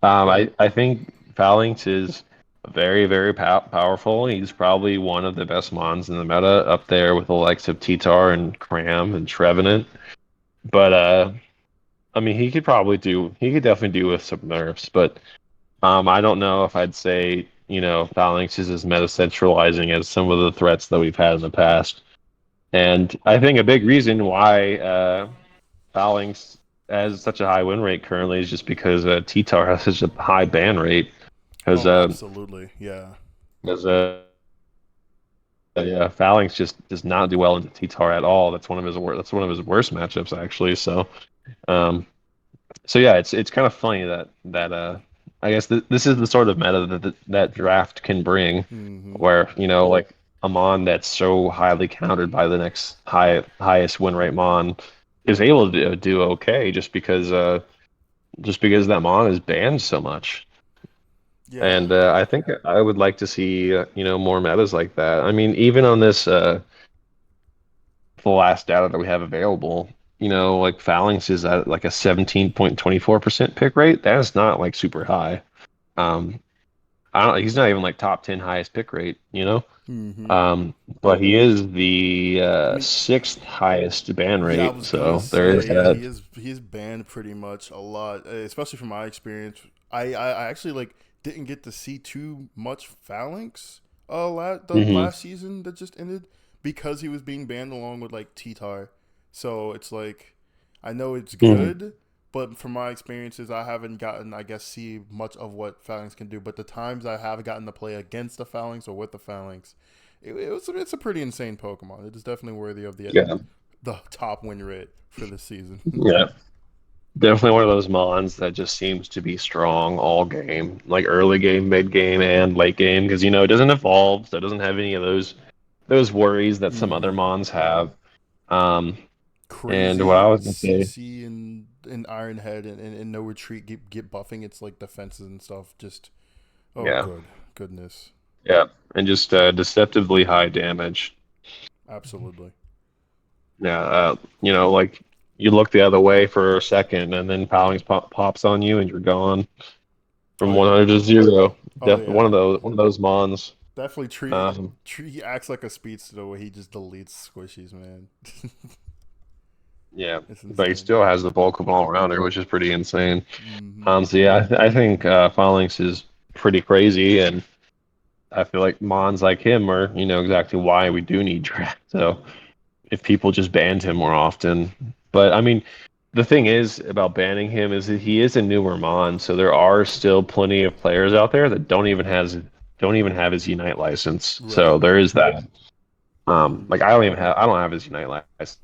Mm-hmm. I think Phalanx is very, very powerful. He's probably one of the best mons in the meta, up there with the likes of T-Tar and Cram and Trevenant. But I mean, he could definitely do with some nerfs. But I don't know if I'd say Phalanx is as meta centralizing as some of the threats that we've had in the past. And I think a big reason why Phalanx has such a high win rate currently is just because T-Tar has such a high ban rate. Because Oh, absolutely. Yeah. Because yeah, Phalanx just does not do well into T-Tar at all. That's one of his worst matchups actually. Um, so yeah, it's kind of funny that I guess this is the sort of meta that draft can bring, Mm-hmm. where like a mon that's so highly countered by the next highest win rate mon is able to do okay just because that mon is banned so much. Yeah. And I think I would like to see more metas like that. I mean, even on this the last data that we have available, like Phalanx is at like a 17.24% pick rate. That is not like super high. Um, I don't. He's not even like top 10 highest pick rate. Mm-hmm. But he is the I mean, sixth highest ban yeah, I rate. was gonna So there is say, yeah, that. he's banned pretty much a lot, especially from my experience. I actually like didn't get to see too much Phalanx the Hmm. last season that just ended because he was being banned along with like T-Tar. So it's like I know it's Hmm. good, but from my experiences, I haven't gotten I guess see much of what Phalanx can do. But the times I have gotten to play against the Phalanx or with the Phalanx, it's a pretty insane Pokemon. It is definitely worthy of Yeah. the top win rate for this season. Yeah. Definitely one of those mons that just seems to be strong all game, like early game, mid game, and late game, because it doesn't evolve, so it doesn't have any of those worries that some other Mm-hmm. mons have. Um, and what I Crazy was gonna say, CC and Iron Head and no retreat get buffing its like defenses and stuff. Just oh yeah, goodness, yeah, and just deceptively high damage. absolutely. Yeah, like you look the other way for a second, and then Palings pops on you, and you're gone Oh from yeah, 100 to zero. oh One of yeah. those mons. Definitely Um, he acts like a speedster the way he just deletes squishies, man. yeah, It's but he insane. still has the bulk of all around which is pretty insane. Mm-hmm. So yeah, I think Phalanx is pretty crazy, and I feel like Mons like him are, exactly why we do need draft. So if people just banned him more often, but I mean, the thing is about banning him is that he is a newer Mon, so there are still plenty of players out there that don't even have his Unite license. Right. So there is that. Mm-hmm. Like I don't have his Unite license.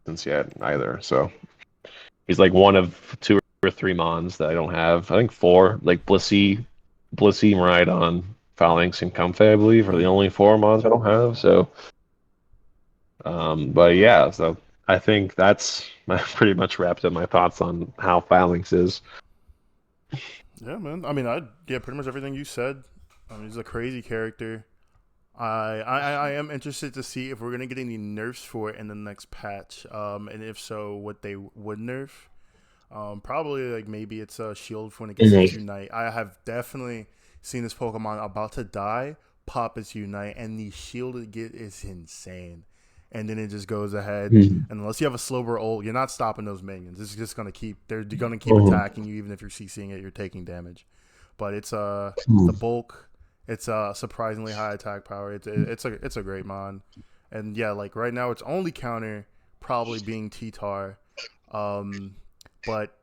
since yet either. So he's like one of two or three mons that I don't have. I think four, like Blissey, Miraidon, Phalanx, and Comfey, I believe, are the Mm-hmm. only four mons I don't have. So, but yeah, so I think that's pretty much wrapped up my thoughts on how Phalanx is. Yeah, man. I mean, I yeah, pretty much everything you said. I mean, he's a crazy character. I am interested to see if we're gonna get any nerfs for it in the next patch. And if so, what they would nerf. Probably like maybe it's a shield for when it gets its Mhm. unite. I have definitely seen this Pokemon about to die, pop its unite, and the shield it get is insane. And then it just goes ahead, Mhm. and unless you have a slower ult, you're not stopping those minions. It's just gonna keep they're gonna keep Mhm. attacking you even if you're CCing it, you're taking damage. But it's the Mhm. bulk. It's a surprisingly high attack power. It's a great mon, and yeah, like right now its only counter probably being T-Tar, um, but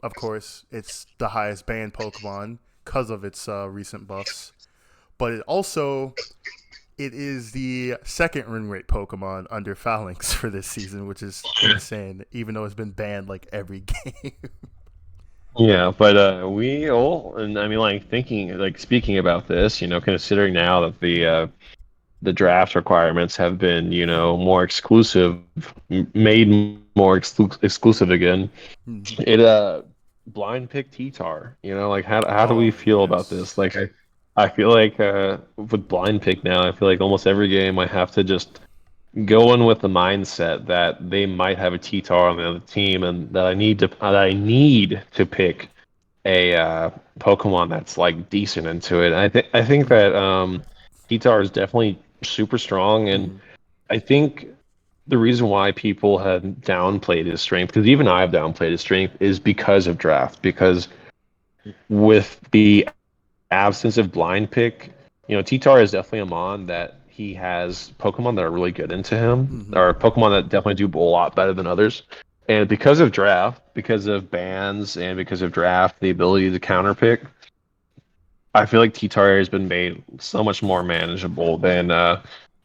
of course it's the highest banned Pokemon because of its recent buffs. But it is the second run rate Pokemon under Phalanx for this season, which is insane. Even though it's been banned like every game. Yeah, but we all, and I mean, like thinking, like speaking about this, considering now that the draft requirements have been, more exclusive, made more exclusive again. Mhm. It blind pick T-Tar, like how do we Oh feel about this? yes. Like I feel like with blind pick now, I feel like almost every game I have to just go in with the mindset that they might have a T-Tar on the other team and that I need to pick a Pokemon that's like decent into it. I think Mhm. that T-Tar is definitely super strong, and Mhm. I think the reason why people have downplayed his strength, because even I've downplayed his strength, is because of draft. Because with the absence of blind pick, T-Tar is definitely a mon that he has Pokemon that are really good into him, Mhm. or Pokemon that definitely do a lot better than others. And because of draft, because of bans, and because of draft, the ability to counter pick, I feel like T-Tar has been made so much more manageable than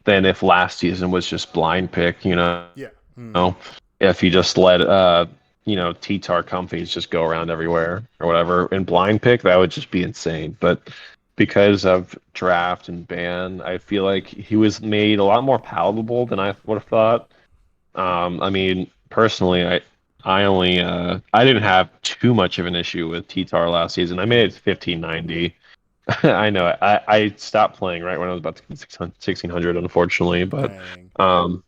if last season was just blind pick. Yeah. Mhm. Know, if you just let T-Tar comfies just go around everywhere or whatever. In blind pick, that would just be insane. But because of draft and ban, I feel like he was made a lot more palatable than I would have thought. I mean, personally, I didn't have too much of an issue with T-Tar last season. I made it 1590. I know I stopped playing right when I was about to get 1600, unfortunately, Dang. um,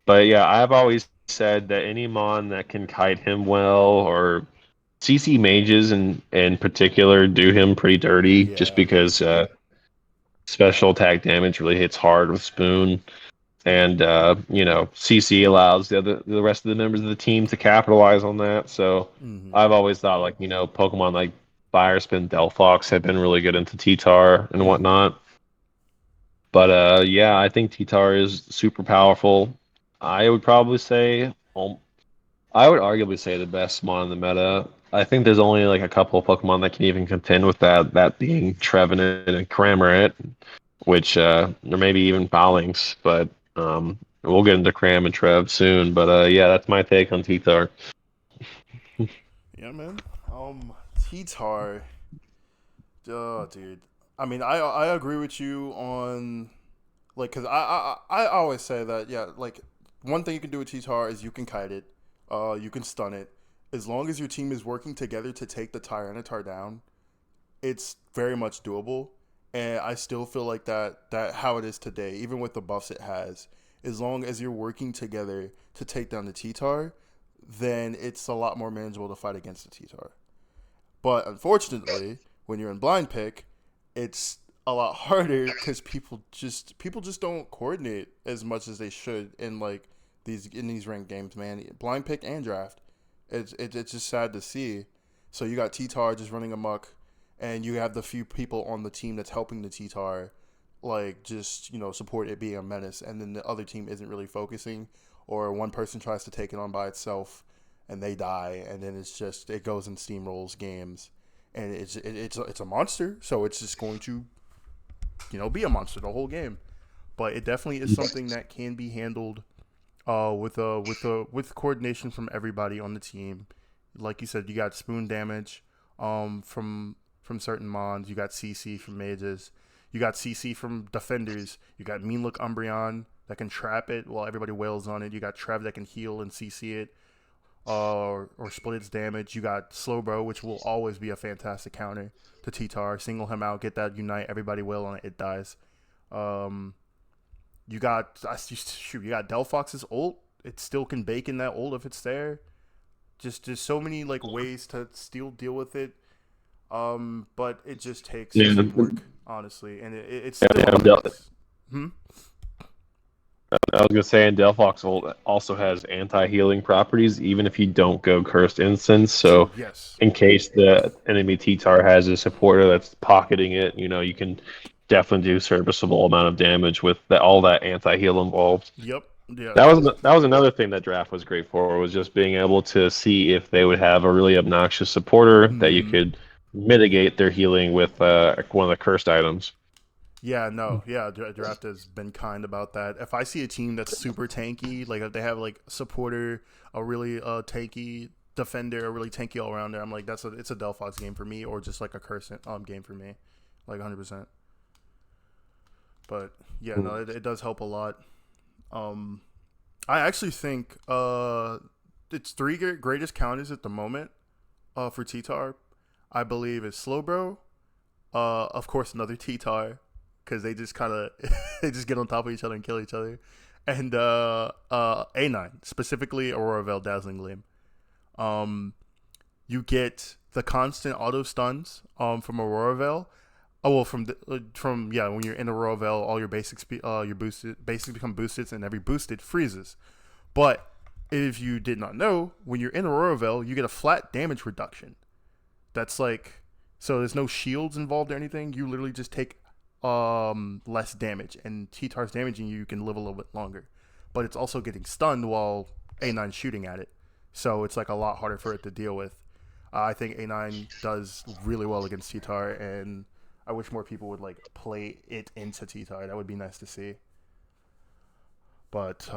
but yeah, I've always said that any mon that can kite him well, or CC mages in particular, do him pretty dirty, just Yeah. because special attack damage really hits hard with Spoon, and CC allows the rest of the members of the team to capitalize on that. So Mhm. I've always thought, like, Pokemon like Fire Spin, Delphox have been really good into T-Tar and Mhm. whatnot. But yeah, I think T-Tar is super powerful. I would probably say, I would arguably say the best mon in the meta. I think there's only like a couple of Pokemon that can even contend with that. That being Trevenant and Cramorant, which or maybe even Phalanx. But we'll get into Cram and Trev soon. But yeah, that's my take on T-Tar. Yeah, man. T-Tar. Oh, dude. I mean, I agree with you on like because I always say that yeah like one thing you can do with T-Tar is you can kite it, you can stun it. As long as your team is working together to take the Tyranitar down, it's very much doable. And I still feel like that how it is today, even with the buffs it has, as long as you're working together to take down the T-Tar, then it's a lot more manageable to fight against the T-Tar. But unfortunately, when you're in blind pick, it's a lot harder because people just don't coordinate as much as they should in these ranked games, man. Blind pick and draft, it's just sad to see. So you got T-Tar just running amok, and you have the few people on the team that's helping the T-Tar, like just support it being a menace, and then the other team isn't really focusing, or one person tries to take it on by itself, and they die, and then it goes and steamrolls games, and it's a monster, so it's just going to be a monster the whole game. But it definitely is something that can be handled With coordination from everybody on the team, like you said, you got spoon damage, from certain mons. You got CC from mages. You got CC from defenders. You got Mean Look Umbreon that can trap it while everybody wails on it. You got Trev that can heal and CC it, or split its damage. You got Slowbro, which will always be a fantastic counter to T-Tar. Single him out, get that Unite, everybody wail on it, it dies. Um, you got Delphox's ult. It still can bake in that ult if it's there. Just so many like ways to still deal with it. But it just takes Yeah, teamwork, honestly, and it yeah, still yeah. takes. Hmm? I was gonna say, and Delphox also has anti-healing properties, even if you don't go Cursed Instance. True. So, Yes. in case the enemy T-Tar has a supporter that's pocketing it, you can definitely do serviceable amount of damage with all that anti-heal involved. Yep. Yeah. That was another thing that draft was great for, was just being able to see if they would have a really obnoxious supporter that you Mm-hmm. could mitigate their healing with one of the cursed items. Yeah, no, yeah, draft has been kind about that. If I see a team that's super tanky, like if they have like a supporter, a really tanky defender, a really tanky all rounder, I'm like, it's a Delphox game for me, or just like a curse game for me, like 100%. But yeah, no, it does help a lot. Um, I actually think it's three greatest counters at the moment for T-Tar. I believe is Slowbro, of course another T-Tar, because they just kind of they just get on top of each other and kill each other, and A9, specifically Aurora Veil Dazzling Gleam. Um, you get the constant auto stuns from Aurora Veil. Oh well, from yeah, when you're in Aurora Veil, all your your boosted basically become boosted, and every boosted freezes. But if you did not know, when you're in Aurora Veil, you get a flat damage reduction. That's like, so there's no shields involved or anything. You literally just take less damage, and T-Tar's damaging you, you can live a little bit longer. But it's also getting stunned while A9's shooting at it. So it's like a lot harder for it to deal with. I think A9 does really well against T-Tar, and I wish more people would like play it into T-Tar. That would be nice to see. But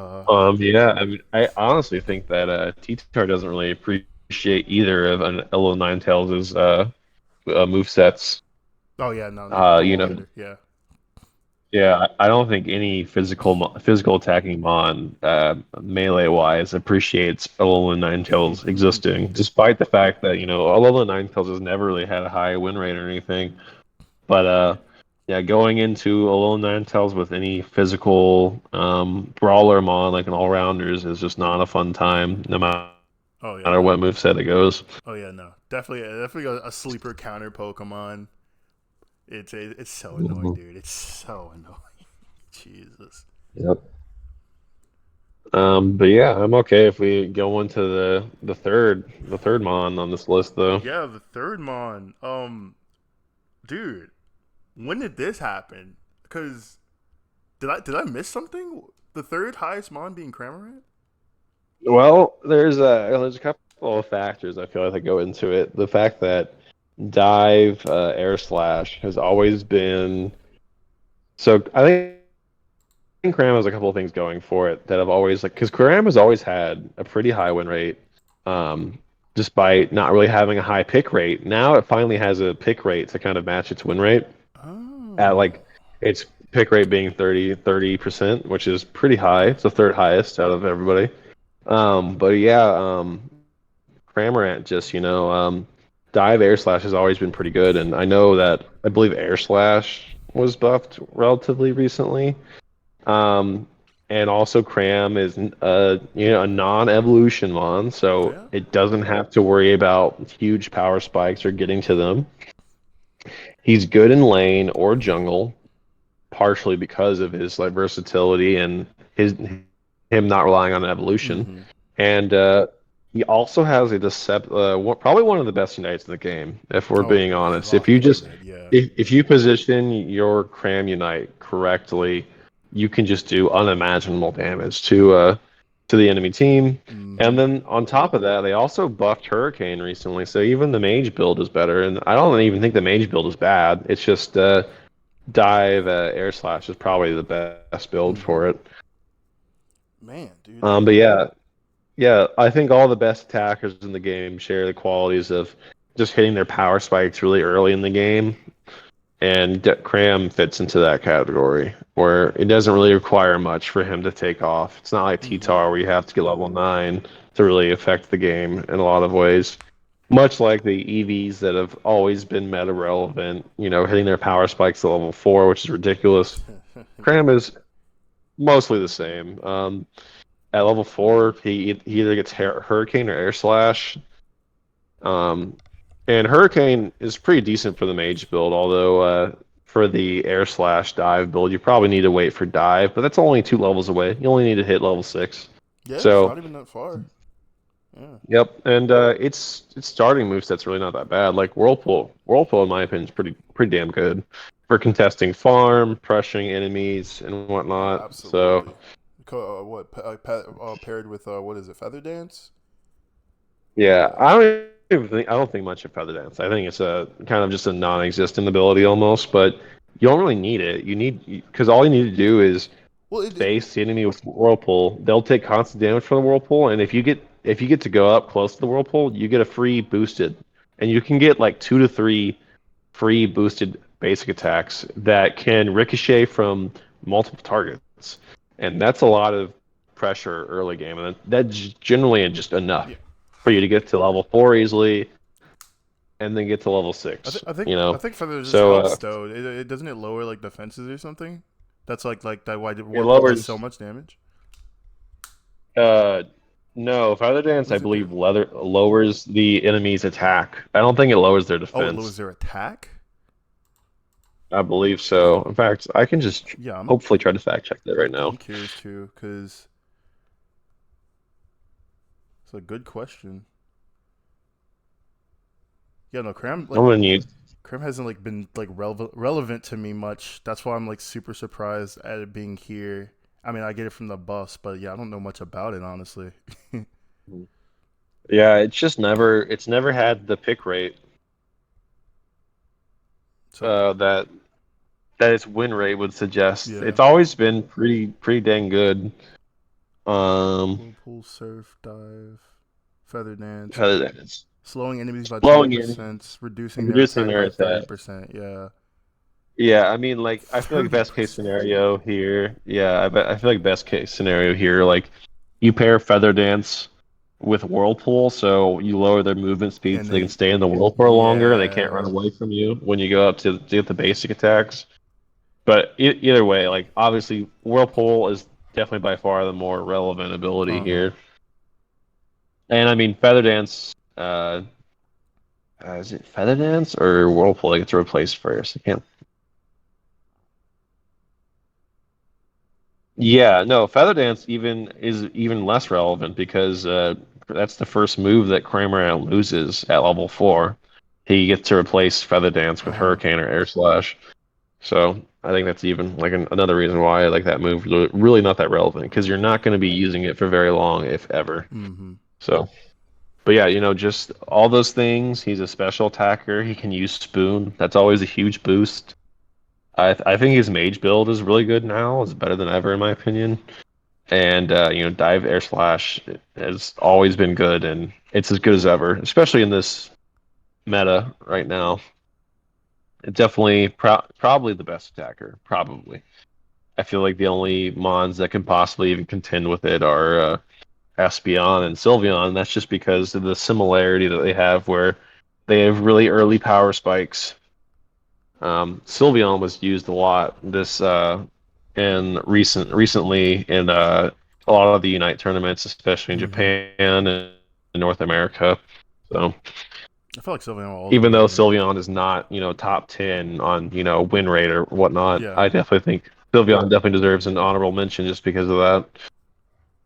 Yeah, I mean, I honestly think that T-Tar doesn't really appreciate either of an Elo Ninetales' move sets. oh yeah, no, not at You all know, either. Yeah. yeah, I don't think any physical attacking mon melee wise appreciates Alolan Ninetales existing, despite the fact that Alolan Ninetales has never really had a high win rate or anything. But yeah, going into Alolan Ninetales with any physical brawler mon like an all rounders is just not a fun time, no Oh yeah, matter no. what moveset it goes. Oh yeah, no. Definitely a sleeper counter Pokemon. It's so annoying, Mhm. dude. It's so annoying. Jesus. Yep. But yeah, I'm okay if we go into the third mon on this list though. Yeah, the third Mon. Dude, when did this happen? Because did I miss something? The third highest Mon being Cramorant? Well, there's a couple of factors I feel like that go into it. The fact that dive air slash has always been so. I think Cram has a couple of things going for it that have always like because Cram has always had a pretty high win rate, um, despite not really having a high pick rate. Now it finally has a pick rate to kind of match its win rate at Oh. like its pick rate being 30%, which is pretty high. It's the third highest out of everybody. But yeah, Cramorant just, dive air slash has always been pretty good, and I believe air slash was buffed relatively recently. Um, and also Cram is a non-evolution mon, so Yeah. it doesn't have to worry about huge power spikes or getting to them. He's good in lane or jungle, partially because of his like versatility and him not relying on evolution. Mm-hmm. And he also has probably one of the best unites in the game, if we're Oh, being honest. If fuck you yeah, just dude. Yeah. if you position your Cram Unite correctly, you can just do unimaginable damage to the enemy team. And Mm-hmm. then on top of that, they also buffed Hurricane recently, so even the mage build is better. And I don't even think the mage build is bad. It's just dive air slash is probably the best build Mm-hmm. for it. Man, dude, like, But yeah, I think all the best attackers in the game share the qualities of just hitting their power spikes really early in the game, and Cram fits into that category where it doesn't really require much for him to take off. It's not like mm-hmm. T-Tar where you have to get level 9 to really affect the game in a lot of ways. Much like the EVs that have always been meta relevant, hitting their power spikes to level 4, which is ridiculous. Cram Yeah. is mostly the same. At level 4, he either gets Hurricane or Air Slash. Um, and Hurricane is pretty decent for the mage build, although for the Air Slash dive build, you probably need to wait for dive, but that's only 2 levels away. You only need to hit level 6. Yeah, it's So, not even that far. Yeah. yep, and its starting moveset's really not that bad. Like Whirlpool in my opinion is pretty damn good for contesting farm, pressuring enemies, and Oh, whatnot. So, absolutely. Paired with what is it? Feather dance? yeah, Yeah. I don't think much of Feather Dance. I think it's a kind of just a non-existent ability almost, but you don't really need it. You need because all you need to do is Well, face the enemy with Whirlpool. They'll take constant damage from the Whirlpool, and if you get to go up close to the Whirlpool, you get a free boosted, and you can get like 2 to 3 free boosted basic attacks that can ricochet from multiple targets, and that's a lot of pressure early game, and that's generally just enough yeah. for you to get to level 4 easily, and then get to level I, th- 6. I think I think feather just So helps though. It doesn't it lower like defenses or something. That's like that. Why it Whirlpool does so lowers. much damage? Uh, no, Feather What Dance, I does it do? believe, lowers the enemy's attack. I don't think it lowers their Oh, it lowers defense. their attack. I believe so. In fact, I can just Yeah, hopefully try to fact check that right now. I'm curious too because it's a good question. Yeah, no, I'm gonna need. Cram hasn't like been like relevant to me much. That's why I'm like super surprised at it being here. I mean, I get it from the bus, but yeah, I don't know much about it honestly. Yeah, it's never had the pick rate So that its win rate would suggest. yeah, It's always been pretty dang good. Um, whirlpool, surf, dive, feather dance, Feather Dance, slowing enemies by blowing in, 20%, reducing their reducing attack their by attack. 30%. Yeah, Yeah, I mean, like, I feel like thirty best case percent. scenario here. Yeah, I feel like best case scenario here, like, you pair Feather Dance with Whirlpool, so you lower their movement speed And so they can then stay in the whirlpool longer and they can't run yeah, away from you when you go up to get the basic attacks. But either way, like, obviously, Whirlpool is definitely by far the more relevant ability uh huh. here. And I mean, Feather Dance, is it Feather Dance or Whirlpool that gets replaced first? I can't. Yeah, no, Feather Dance is even less relevant because that's the first move that Kramer loses at level 4. He gets to replace Feather Dance with Uh huh. Hurricane or Air Slash. So I think that's even like another reason why I like that move really not that relevant because you're not going to be using it for very long, if ever. Mm-hmm. So, but yeah, just all those things. He's a special attacker. He can use Spoon. That's always a huge boost. I think his mage build is really good now. It's better than ever in my opinion. And dive air slash has always been good, and it's as good as ever, especially in this meta right now. It's definitely probably the best attacker. Probably, I feel like the only mons that can possibly even contend with it are Espeon and Sylveon. And that's just because of the similarity that they have, where they have really early power spikes. Sylveon was used a lot this in recently in a lot of the Unite tournaments, especially in Mm-hmm. Japan and North America. So I feel like Sylveon will always be even though relevant. Sylveon is not, top 10 on, win rate or whatnot, Yeah. I definitely think Sylveon definitely deserves an honorable mention just because of that.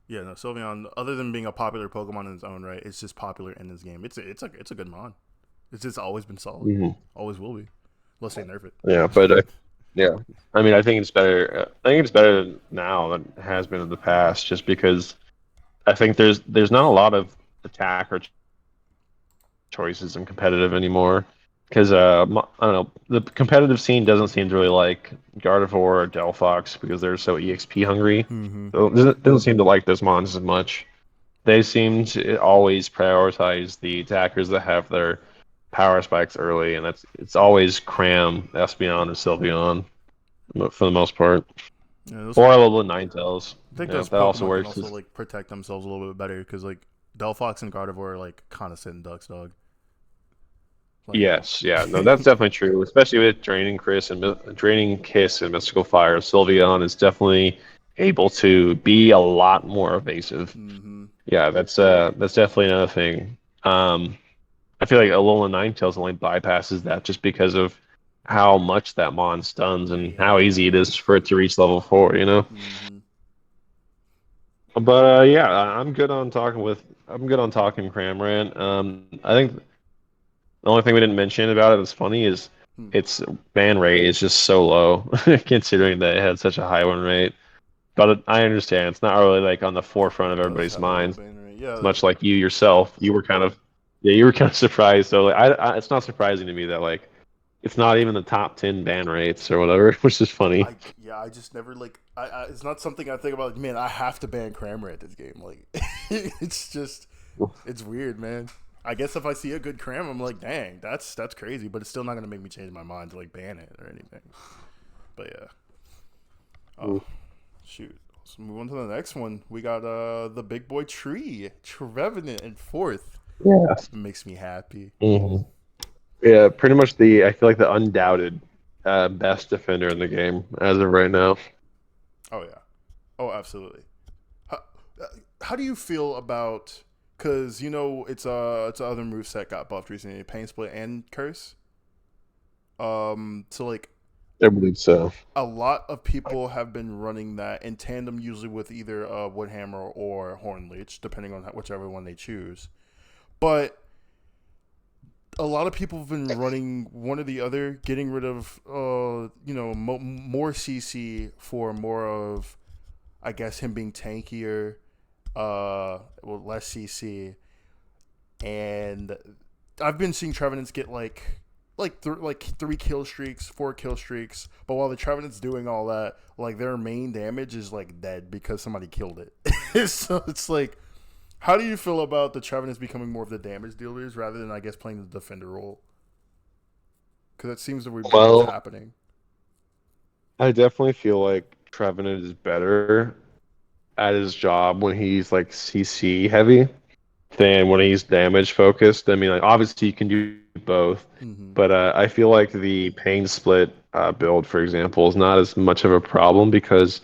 Yeah, no, Sylveon. Other than being a popular Pokemon in its own right, it's just popular in this game. It's a good mon. It's just always been solid. Hmm. Always will be, unless they nerf Yeah, but it. yeah, I mean, I think it's better. I think it's better now than it has been in the past, just because I think there's not a lot of attack or choices in competitive anymore. because I don't know, the competitive scene doesn't seem to really like Gardevoir or Delphox because they're so EXP hungry. Mm-hmm. So it doesn't seem to like those mons as much. They seem to always prioritize the attackers that have their power spikes early, and it's always Cram, Espeon, and Sylveon for the most part. Yeah, those, Or a little Ninetales. I think Yeah, those that also Pokemon can works. also like protect themselves a little bit better because like Delphox and Gardevoir are like kind of sitting ducks, dog. Like, Yes, yeah, no, that's definitely true. Especially with Draining Kiss and Mystical Fire, Sylveon is definitely able to be a lot more evasive. mm-hmm. Yeah, that's definitely another thing. I feel like Alolan Ninetales only bypasses that just because of how much that mon stuns and how easy it Yeah. is for it to reach level 4, you know? Mm-hmm. But yeah, I'm good on talking Cramorant. I think the only thing we didn't mention about it that's funny is Hmm. its ban rate is just so low, considering that it had such a high win rate. But I understand it's not really like on the forefront of It does everybody's have a low minds. ban rate. Yeah. Much like you yourself, you were kind of surprised. So like, it's not surprising to me that like it's not even the top 10 ban rates or whatever, which is funny. I just never like. It's not something I think about. Man, I have to ban Crammer at this game. Like, it's just, it's weird, man. I guess if I see a good Cram, I'm like, dang, that's crazy. But it's still not gonna make me change my mind to like ban it or anything. But yeah. Oh Mm. shoot. Let's move on to the next one. We got the big boy Tree Trevenant in fourth. Yeah. It makes me happy. hmm Yeah, pretty much I feel like the undoubted best defender in the game as of right now. Oh yeah. Oh, absolutely. How, how do you feel about? Because you know it's other moveset got buffed recently, Pain Split and Curse. So like I believe so. a lot of people have been running that in tandem, usually with either Woodhammer or Horn Leech, depending on whichever one they choose. But a lot of people have been running one or the other, getting rid of more CC for more of, I guess, him being tankier, less CC, and I've been seeing Trevenants get like 3 kill streaks, 4 kill streaks, but while the Trevenant's doing all that, like their main damage is like dead because somebody killed it. So it's like, how do you feel about the Trevenants becoming more of the damage dealers rather than, I guess, playing the defender role? Because it seems to be what's Well, happening. I definitely feel like Trevenant is better at his job when he's like CC heavy than when he's damage focused. I mean, like obviously you can do both, Mm-hmm. but I feel like the Pain Split build, for example, is not as much of a problem because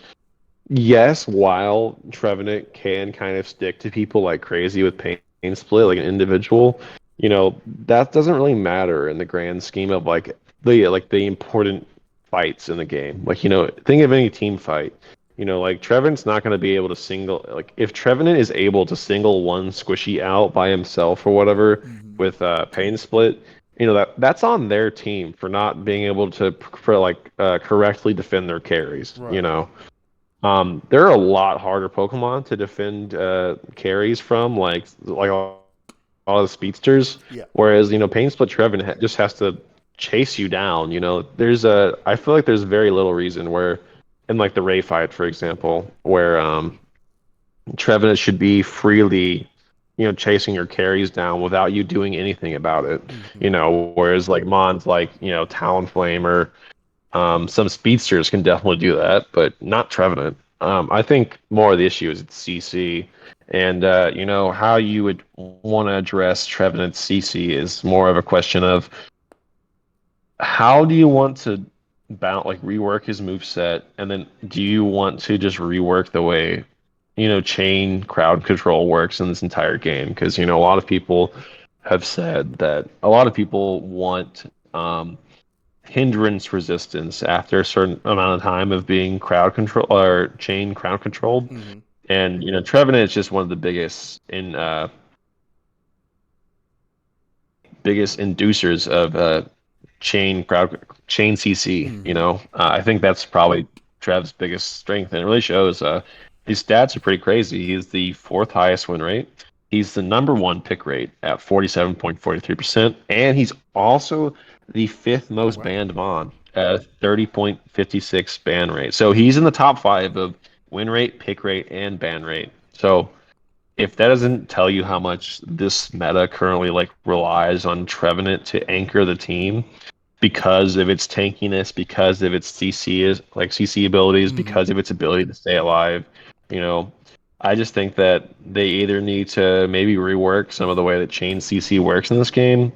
yes, while Trevenant can kind of stick to people like crazy with Pain Split, like an individual, that doesn't really matter in the grand scheme of like the important fights in the game. Like, think of any team fight. Like Trevenant's not going to be able to single like if Trevenant is able to single one squishy out by himself or whatever Mm-hmm. with Pain Split, that's on their team for not being able to correctly defend their carries. Right. There are a lot harder Pokemon to defend carries from, like a lot of the speedsters. Yeah. Whereas, Pain Split Trevin just has to chase you down. I feel like there's very little reason where, in like the Ray fight, for example, where Trevenant should be freely, chasing your carries down without you doing anything about it. Mm-hmm. Whereas like Mons, like Talonflame or some speedsters can definitely do that, but not Trevenant. I think more of the issue is its CC, and how you would want to address Trevenant's CC is more of a question of how do you want to rework his move set, and then do you want to just rework the way chain crowd control works in this entire game? Because a lot of people have said that a lot of people want hindrance resistance after a certain amount of time of being crowd control or chain crowd controlled. Mm-hmm. And Trevenant is just one of the biggest inducers of chain CC. Mm-hmm. I think that's probably Trev's biggest strength, and it really shows. His stats are pretty crazy. He's the fourth highest win rate. He's the number one pick rate at 47.43%, and he's also the fifth Oh most wow. banned Mon at 30.56 ban rate. So he's in the top five of win rate, pick rate, and ban rate. So if that doesn't tell you how much this meta currently like relies on Trevenant to anchor the team because of its tankiness, because of its CC is like CC abilities, Mm-hmm. because of its ability to stay alive, you know, I just think that they either need to maybe rework some of the way that chain CC works in this game,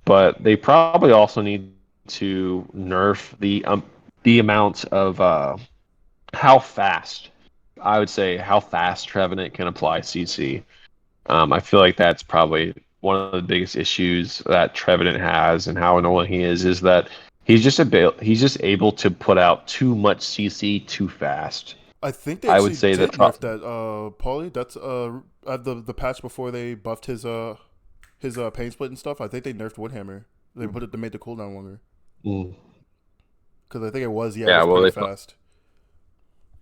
but they probably also need to nerf the amount of how fast I would say how fast Trevenant can apply CC. I feel like that's probably one of the biggest issues that Trevenant has, and how annoying he is that he's just able to put out too much CC too fast. I think they I would actually say that did nerf that, Paulie. That's at the patch before they buffed his pain split and stuff. I think they nerfed Woodhammer. They made the cooldown longer Mm. because I think it Yeah, was well, pretty fast.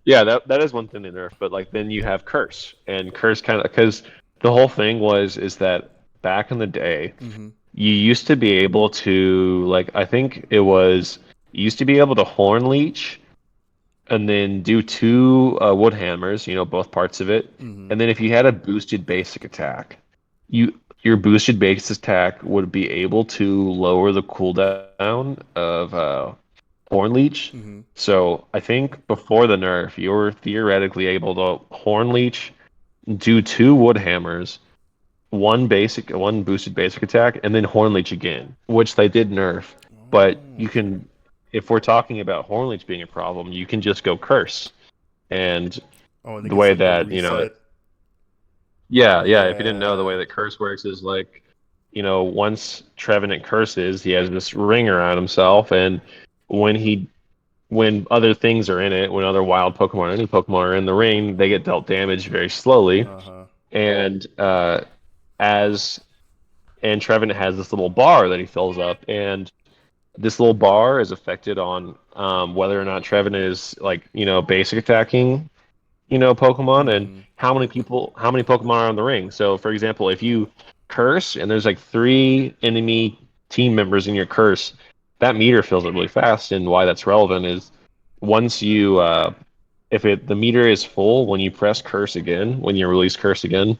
yeah, that is one thing they nerfed, but like then you have Curse, and Curse kind of because the whole thing is that back in the day, Mm-hmm. you used to be able to like I think it was you used to be able to Horn Leech and then do two wood hammers, both parts of it. Mm-hmm. And then if you had a boosted basic attack, your boosted basic attack would be able to lower the cooldown of Horn Leech. Mm-hmm. So I think before the nerf, you were theoretically able to Horn Leech, do two wood hammers, one boosted basic attack, and then Horn Leech again, which they did nerf. But Oh, you can, if we're talking about Horn Leech being a problem, you can just go Curse. And oh, and they the can way set the that, reset. yeah, yeah, if you didn't know, the way Yeah. that Curse works is like, once Trevenant curses, he has this ring around himself, and when he when other things are in it, when other wild Pokemon or any Pokemon are in the ring, they get dealt damage very slowly. Uh huh. And as and Trevenant has this little bar that he fills up, and this little bar is affected on whether or not Trevenant is like basic attacking Pokemon, and Mm-hmm. how many Pokemon are on the ring. So, for example, if you curse and there's like three enemy team members in your curse, that meter fills up really fast. And why that's relevant is once you if the meter is full when you press curse again, when you release curse again,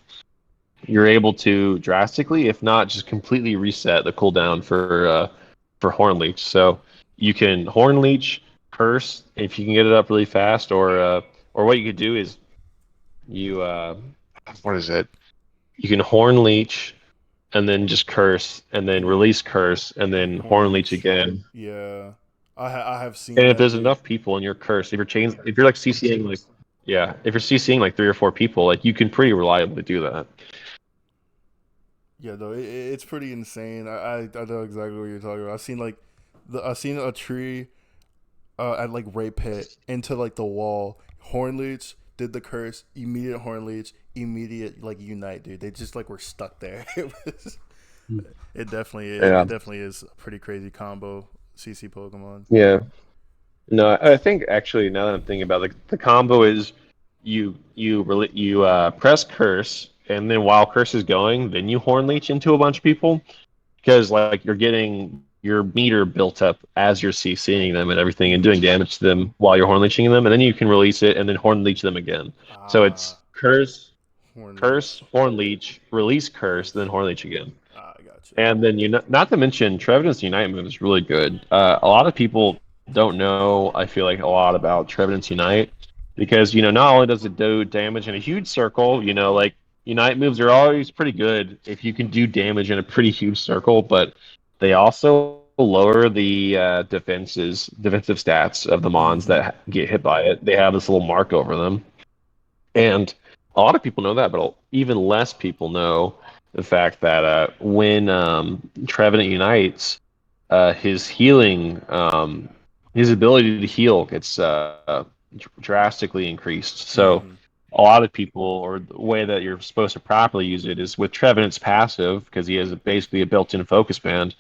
you're able to drastically, if not just completely reset the cooldown for Horn Leech. So you can Horn Leech, curse if you can get it up really fast, or what you could do is you what is it? You can Horn Leech and then just curse and then release curse and then Horn Horn Leech Leech. again. Yeah. I have seen And if that, there's dude. enough people in your curse, if you're like CCing like yeah, if you're CCing like three or four people, like you can pretty reliably do that. Yeah, though it's pretty insane. I know exactly what you're talking about. I've seen a tree at like Ray Pit into like the wall. Horn Leech did the curse, immediate Horn Leech, immediate like Unite, dude. They just like were stuck there. Yeah. It definitely is a pretty crazy combo CC Pokemon. Yeah. No, I think actually now that I'm thinking about it, the combo is you press curse and then while curse is going, then you Horn Leech into a bunch of people because like you're getting your meter built up as you're CCing them and everything and Mm-hmm. doing damage to them while you're Horn Leeching them, and then you can release it and then Horn Leech them again. So it's Ah, Horn curse, Leech. Horn Leech, release curse, then Curse. Horn Leech again. I got you. And then not to mention Trevenant's Unite move is really good. A lot of people don't know. I feel like a lot about Trevenant's Unite because not only does it do damage in a huge circle, like Unite moves are always pretty good if you can do damage in a pretty huge circle, but they also lower the defensive stats of the mons Mm-hmm. that get hit by it. They have this little mark over them, and a lot of people know that, but even less people know the fact that when Trevenant unites, his healing, his ability to heal gets drastically increased. So Mm-hmm. a lot of people, or the way that you're supposed to properly use it is with Trevenant's passive, because he has basically a built-in focus band.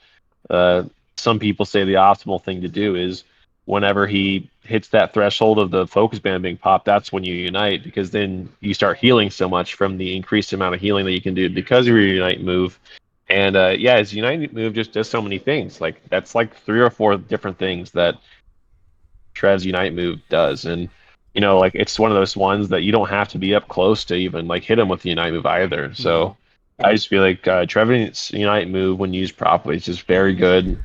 Uh, some people say the optimal thing to do is whenever he hits that threshold of the focus band being popped, that's when you unite because then you start healing so much from the increased amount of healing that you can do because of your unite move. And yeah, his unite move just does so many things. Like that's like 3 or 4 different things that Trev's unite move does, and like it's one of those ones that you don't have to be up close to even like hit him with the unite move either. Mm-hmm. So I just feel like Trevor's unite move, when used properly, is just very good.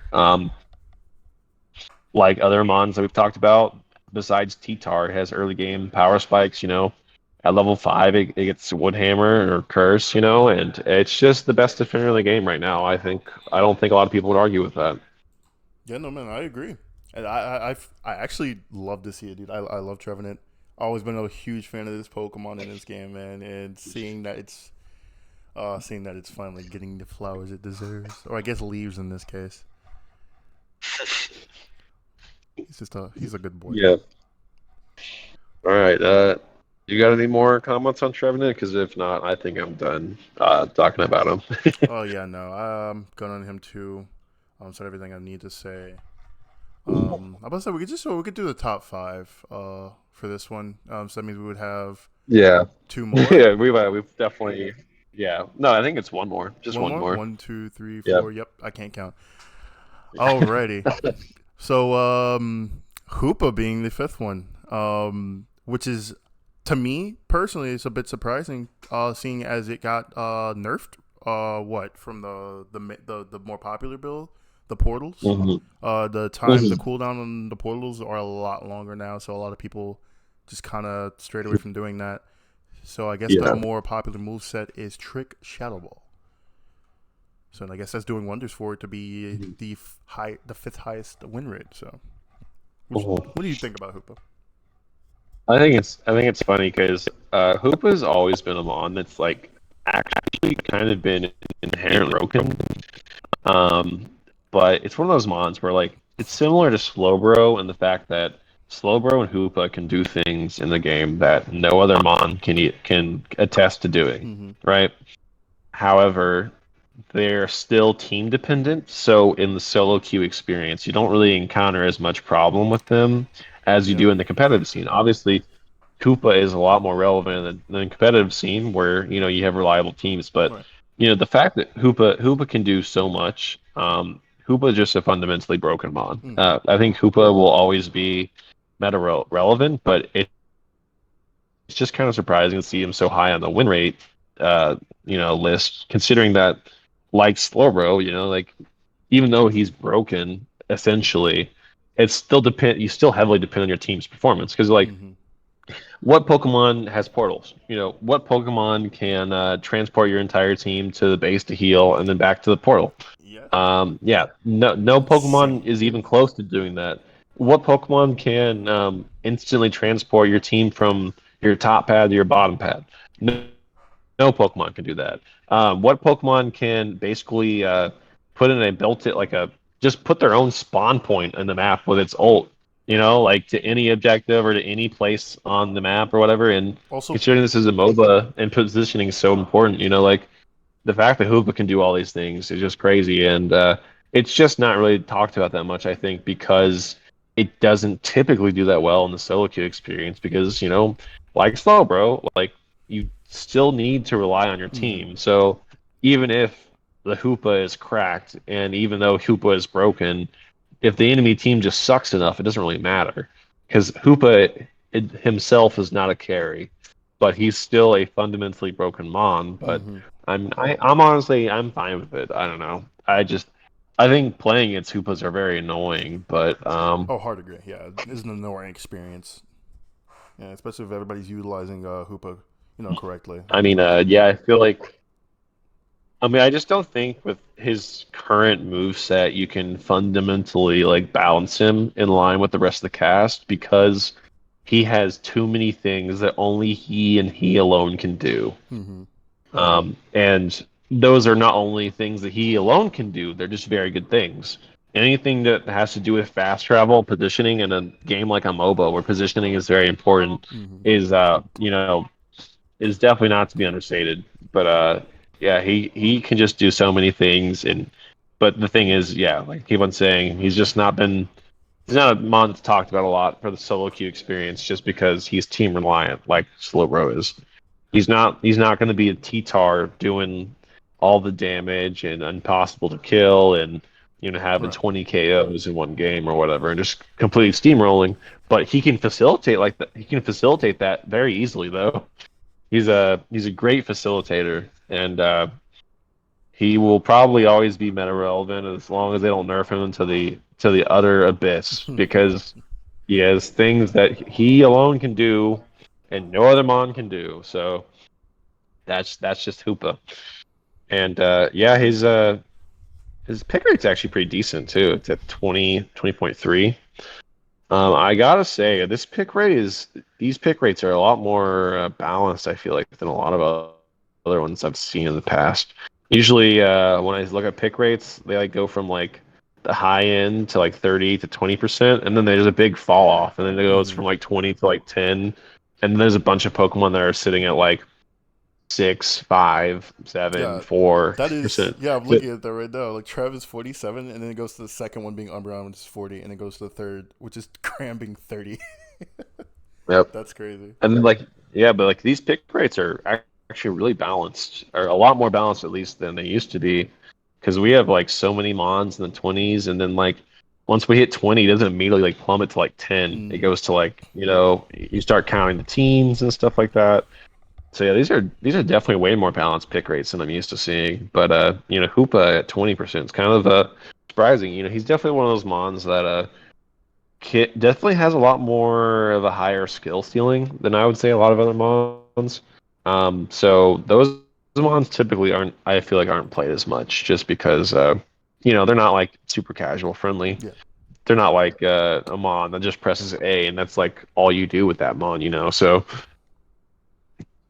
Like other mons that we've talked about, besides T-Tar, it has early game power spikes. At level 5, it gets Woodhammer or Curse. And it's just the best defender in the game right now. I don't think a lot of people would argue with that. Yeah, no, man, I agree. And I actually love to see it, dude. I love Trevenant. Always been a huge fan of this Pokemon in this game, man. And seeing that it's finally getting the flowers it deserves, or I guess leaves in this case. He's a good boy. Yeah. All right. You got any more comments on Trevenant? Because if not, I think I'm done talking about him. Oh yeah, no, I'm going on him too. Said everything I need to say. I was say we could do the top 5 for this one. So that means we would have Yeah. 2 more. Yeah, we've definitely. Yeah. No, I think it's one more. Just One one more. more. 1, 2, 3, Yep. 4. Yep, I can't count. Alrighty. So Hoopa being the 5th one, which is to me personally it's a bit surprising, seeing as it got nerfed. What from the more popular build, the portals. Mm-hmm. The time, the cooldown on the portals are a lot longer now, so a lot of people just kind of strayed away from doing that. So I guess the more popular move set is Trick Shadow Ball. So I guess that's doing wonders for it to be the 5th highest win rate. So, what do you think about Hoopa? I think it's funny because Hoopa's always been a mon that's like actually kind of been inherently broken. But it's one of those mons where like it's similar to Slowbro in the fact that Slowbro and Hoopa can do things in the game that no other mon can attest to doing, Mm-hmm. right? However, they're still team dependent, so in the solo queue experience, you don't really encounter as much problem with them as you Yeah. do in the competitive scene. Obviously, Koopa is a lot more relevant than the competitive scene where you have reliable teams. But Right. the fact that Hoopa can do so much, Hoopa is just a fundamentally broken mon. Mm-hmm. I think Hoopa will always be meta relevant, but it's just kind of surprising to see him so high on the win rate, list, considering that like Slowbro, like even though he's broken essentially, it's still you still heavily depend on your team's performance because like Mm-hmm. what Pokemon has portals? What Pokemon can transport your entire team to the base to heal and then back to the portal? Yeah. Yeah, no Pokemon Insane. is even close to doing that. What Pokemon can instantly transport your team from your top pad to your bottom pad? No Pokemon can do that. What Pokemon can basically put in a built it like a just put their own spawn point in the map with its ult, like to any objective or to any place on the map or whatever. And Also, considering this is a MOBA and positioning is so important, like the fact that Hoopa can do all these things is just crazy, and it's just not really talked about that much. I think because it doesn't typically do that well in the solo queue experience because like Slowbro, like you still need to rely on your mm-hmm. team. So even if the Hoopa is cracked and even though Hoopa is broken, if the enemy team just sucks enough, it doesn't really matter because Hoopa himself is not a carry, but he's still a fundamentally broken mon. But Mm-hmm. I'm honestly I'm fine with it. I don't know. I think playing against Hoopas are very annoying, but Oh, hard to agree. Yeah, it's an annoying experience. Yeah, especially if everybody's utilizing Hoopa, correctly. I mean, yeah, I feel like I just don't think with his current move set you can fundamentally like balance him in line with the rest of the cast because he has too many things that only he and he alone can do. Mm-hmm. And those are not only things that he alone can do, they're just very good things. Anything that has to do with fast travel, positioning in a game like a MOBA where positioning is very important Mm-hmm. is definitely not to be understated. But yeah, he can just do so many things, and but the thing is, yeah, like I keep on saying, he's just not been not a mon that's talked about a lot for the solo queue experience, just because he's team reliant, like Slowbro is. He's not going to be a T-Tar doing all the damage and impossible to kill and having Right. 20 KOs in one game or whatever and just completely steamrolling. But he can facilitate like that. He can facilitate that very easily though. He's a great facilitator and he will probably always be meta relevant as long as they don't nerf him to the utter abyss because he has things that he alone can do and no other mon can do. So that's just Hoopa. And yeah, his pick rate's actually pretty decent too. It's at 20.3. I gotta say, these pick rates are a lot more balanced, I feel like, than a lot of other ones I've seen in the past. Usually, when I look at pick rates, they like go from like the high end to like 30 to 20%, and then there's a big fall off, and then it goes Hmm. from like 20 to like 10, and then there's a bunch of Pokemon that are sitting at like 6, 5, 7, Yeah, four that is. percent. Yeah, I'm looking at that right now. Like Trev 47, and then it goes to the second one being Umbreon, which is 40, and it goes to the third, which is Cram 30. Yep. That's crazy. And then like yeah, but like these pick rates are actually really balanced, or a lot more balanced at least than they used to be, because we have like so many mons in the 20s, and then like once we hit 20, it doesn't immediately like plummet to like 10. It Mm. goes to like you start counting the teens and stuff like that. So yeah, these are definitely way more balanced pick rates than I'm used to seeing. But Hoopa at 20% is kind of surprising. He's definitely one of those mons that definitely has a lot more of a higher skill ceiling than I would say a lot of other mons. So those mons typically aren't, I feel like, aren't played as much just because they're not like super casual friendly. Yeah. They're not like a mon that just presses A and that's like all you do with that mon.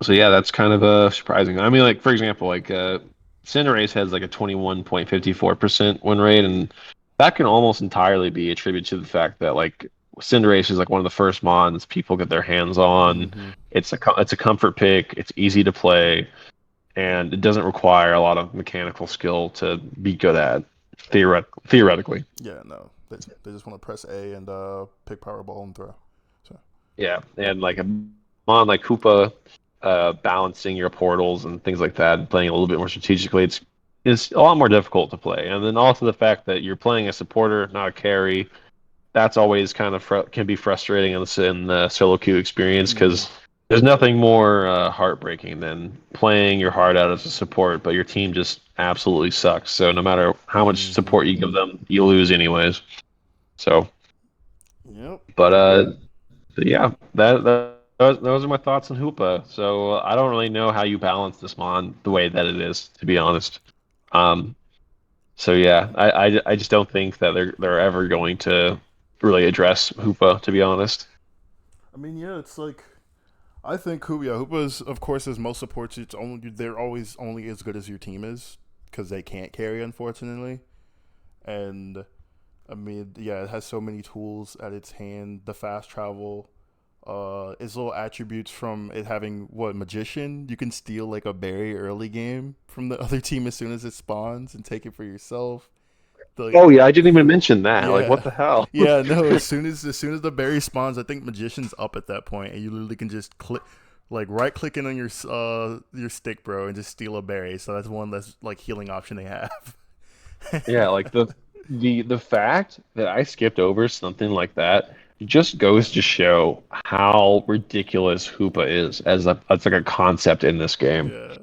So yeah, that's kind of surprising. I mean, like for example, like Cinderace has like a 21.54% win rate, and that can almost entirely be attributed to the fact that like Cinderace is like one of the first mons people get their hands on. Mm-hmm. It's a comfort pick. It's easy to play, and it doesn't require a lot of mechanical skill to be good at theoretically. Yeah, no, they just want to press A and pick Powerball and throw. So Yeah, and like a mon like Koopa, balancing your portals and things like that, and playing a little bit more strategically, it's a lot more difficult to play. And then also the fact that you're playing a supporter, not a carry, that's always kind of can be frustrating in the solo queue experience yeah. because there's nothing more heartbreaking than playing your heart out as a support, but your team just absolutely sucks. So no matter how much Mm-hmm. support you give them, you lose anyways. So, Yep. but yeah, those are my thoughts on Hoopa. So I don't really know how you balance this mon the way that it is, to be honest. Um, so yeah, I just don't think that they're ever going to really address Hoopa, to be honest. I mean, yeah, it's like I think Hoopa's of course as most supports. It's only they're always only as good as your team is because they can't carry, unfortunately. And I mean, yeah, it has so many tools at its hand. The fast travel, its little attributes from it having what magician. You can steal like a berry early game from the other team as soon as it spawns and take it for yourself. Oh Like, yeah, I didn't even mention that. Like, yeah, what the hell? yeah. No, as soon as the berry spawns, I think magician's up at that point, and you literally can just click. Like right clicking on your stick, bro, and just steal a berry. So that's one less like healing option they have. Yeah, like the fact that I skipped over something like that just goes to show how ridiculous Hoopa is as like a concept in this game. Yeah.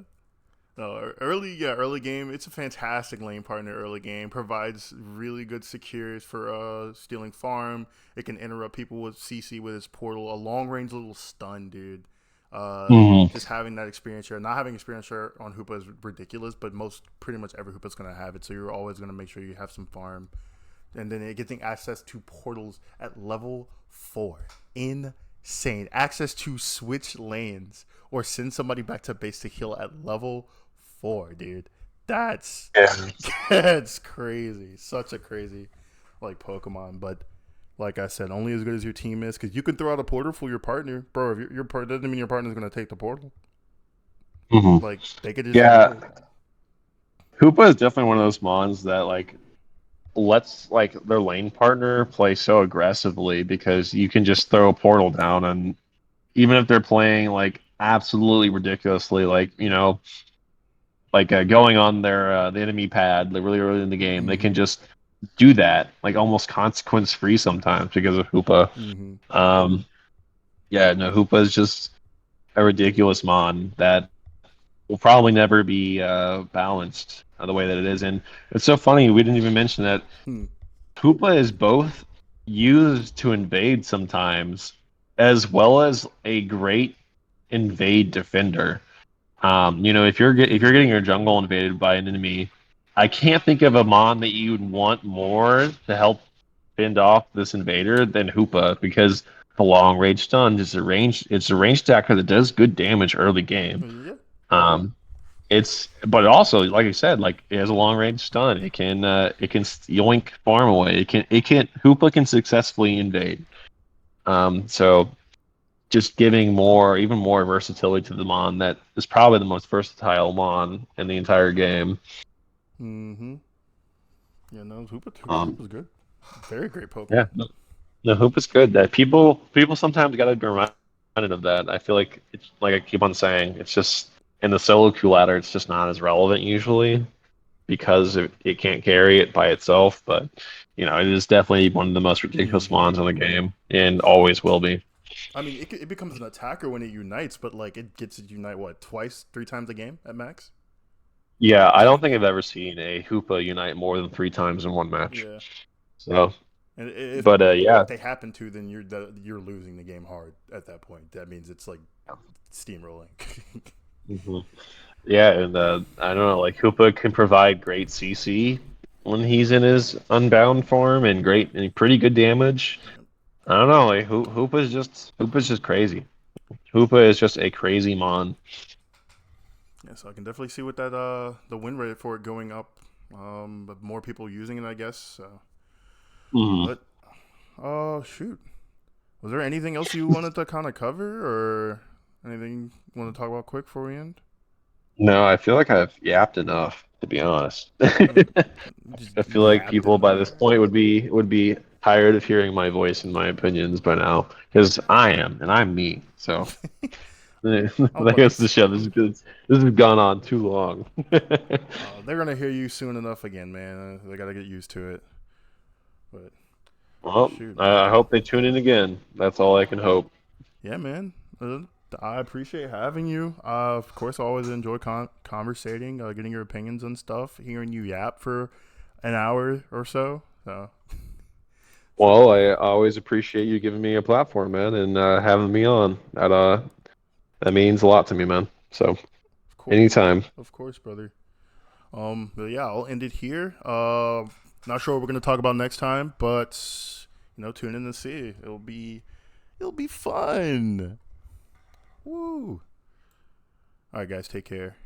No, early game. It's a fantastic lane partner. Early game provides really good secures for stealing farm. It can interrupt people with CC with its portal. A long range little stun, dude. Hmm. Just having that experience share, not having experience share on Hoopa is ridiculous, but pretty much every Hoopa's gonna have it. So you're always gonna make sure you have some farm, and then getting access to portals at level 4. Insane access to switch lanes or send somebody back to base to heal at level 4, dude. That's Yeah. that's crazy. Such a crazy like Pokemon, but like I said, only as good as your team is because you can throw out a portal for your partner, bro. If your partner doesn't mean your partner's gonna take the portal. Hmm. Like they could just Yeah, ignore it. Hoopa is definitely one of those mons that like lets like their lane partner play so aggressively because you can just throw a portal down, and even if they're playing like absolutely ridiculously, like like going on their the enemy pad like really early in the game, they can Mm-hmm. just do that like almost consequence free sometimes because of Hoopa. Mm-hmm. Um, yeah, no, Hoopa is just a ridiculous mon that will probably never be balanced the way that it is. And it's so funny we didn't even mention that Hmm. Hoopa is both used to invade sometimes, as well as a great invade defender. If you're getting your jungle invaded by an enemy, I can't think of a mon that you'd want more to help fend off this invader than Hoopa because the long range stun is a range attacker that does good damage early game. Yeah. Um, but also like I said, like it has a long range stun. It can yoink farm away. It can Hoopa can successfully invade. So just giving even more versatility to the Mon that is probably the most versatile Mon in the entire game. Mm-hmm. Yeah, no, Um, Hoopa's good. Very great yeah, Pokemon. no, Hoop is good. That people sometimes got to be reminded of that. I feel like it's like I keep on saying, it's just in the solo queue ladder, it's just not as relevant usually because it can't carry it by itself. But it is definitely one of the most ridiculous Mm-hmm. Mons in the game and always will be. I mean, it becomes an attacker when it unites, but like it gets to unite what, twice, three times a game at max. Yeah, I don't think I've ever seen a Hoopa unite more than 3 times in one match. Yeah, So, and but yeah, if they happen to, then you're losing the game hard at that point. That means it's like steamrolling. hmm yeah, and I don't know, like Hoopa can provide great CC when he's in his unbound form and great and pretty good damage. I don't know, like Hoopa's just crazy. Hoopa is just a crazy mon. Yeah, so I can definitely see with that the win rate for it going up, but more people using it, I guess. So. Mhm. But shoot, was there anything else you wanted to kind of cover, or anything you want to talk about quick before we end? No, I feel like I've yapped enough, to be honest. Uh, just I feel like yapped people by enough. this point would be tired of hearing my voice and my opinions by now, because I am, and I'm me. So I I was about to guess the say, show this has gone on too long. they're gonna hear you soon enough again, man. They gotta get used to it. But Well, shoot, I hope they tune in again. That's all I can hope. yeah, man. I appreciate having you. Of course, I always enjoy conversating, getting your opinions on stuff, hearing you yap for an hour or so. So, so Well, I always appreciate you giving me a platform, man, and having me on. That means a lot to me, man. So of course, anytime. of course, brother. But yeah, I'll end it here. Not sure what we're gonna talk about next time, but tune in to see. It'll be fun. Woo! All right, guys, take care.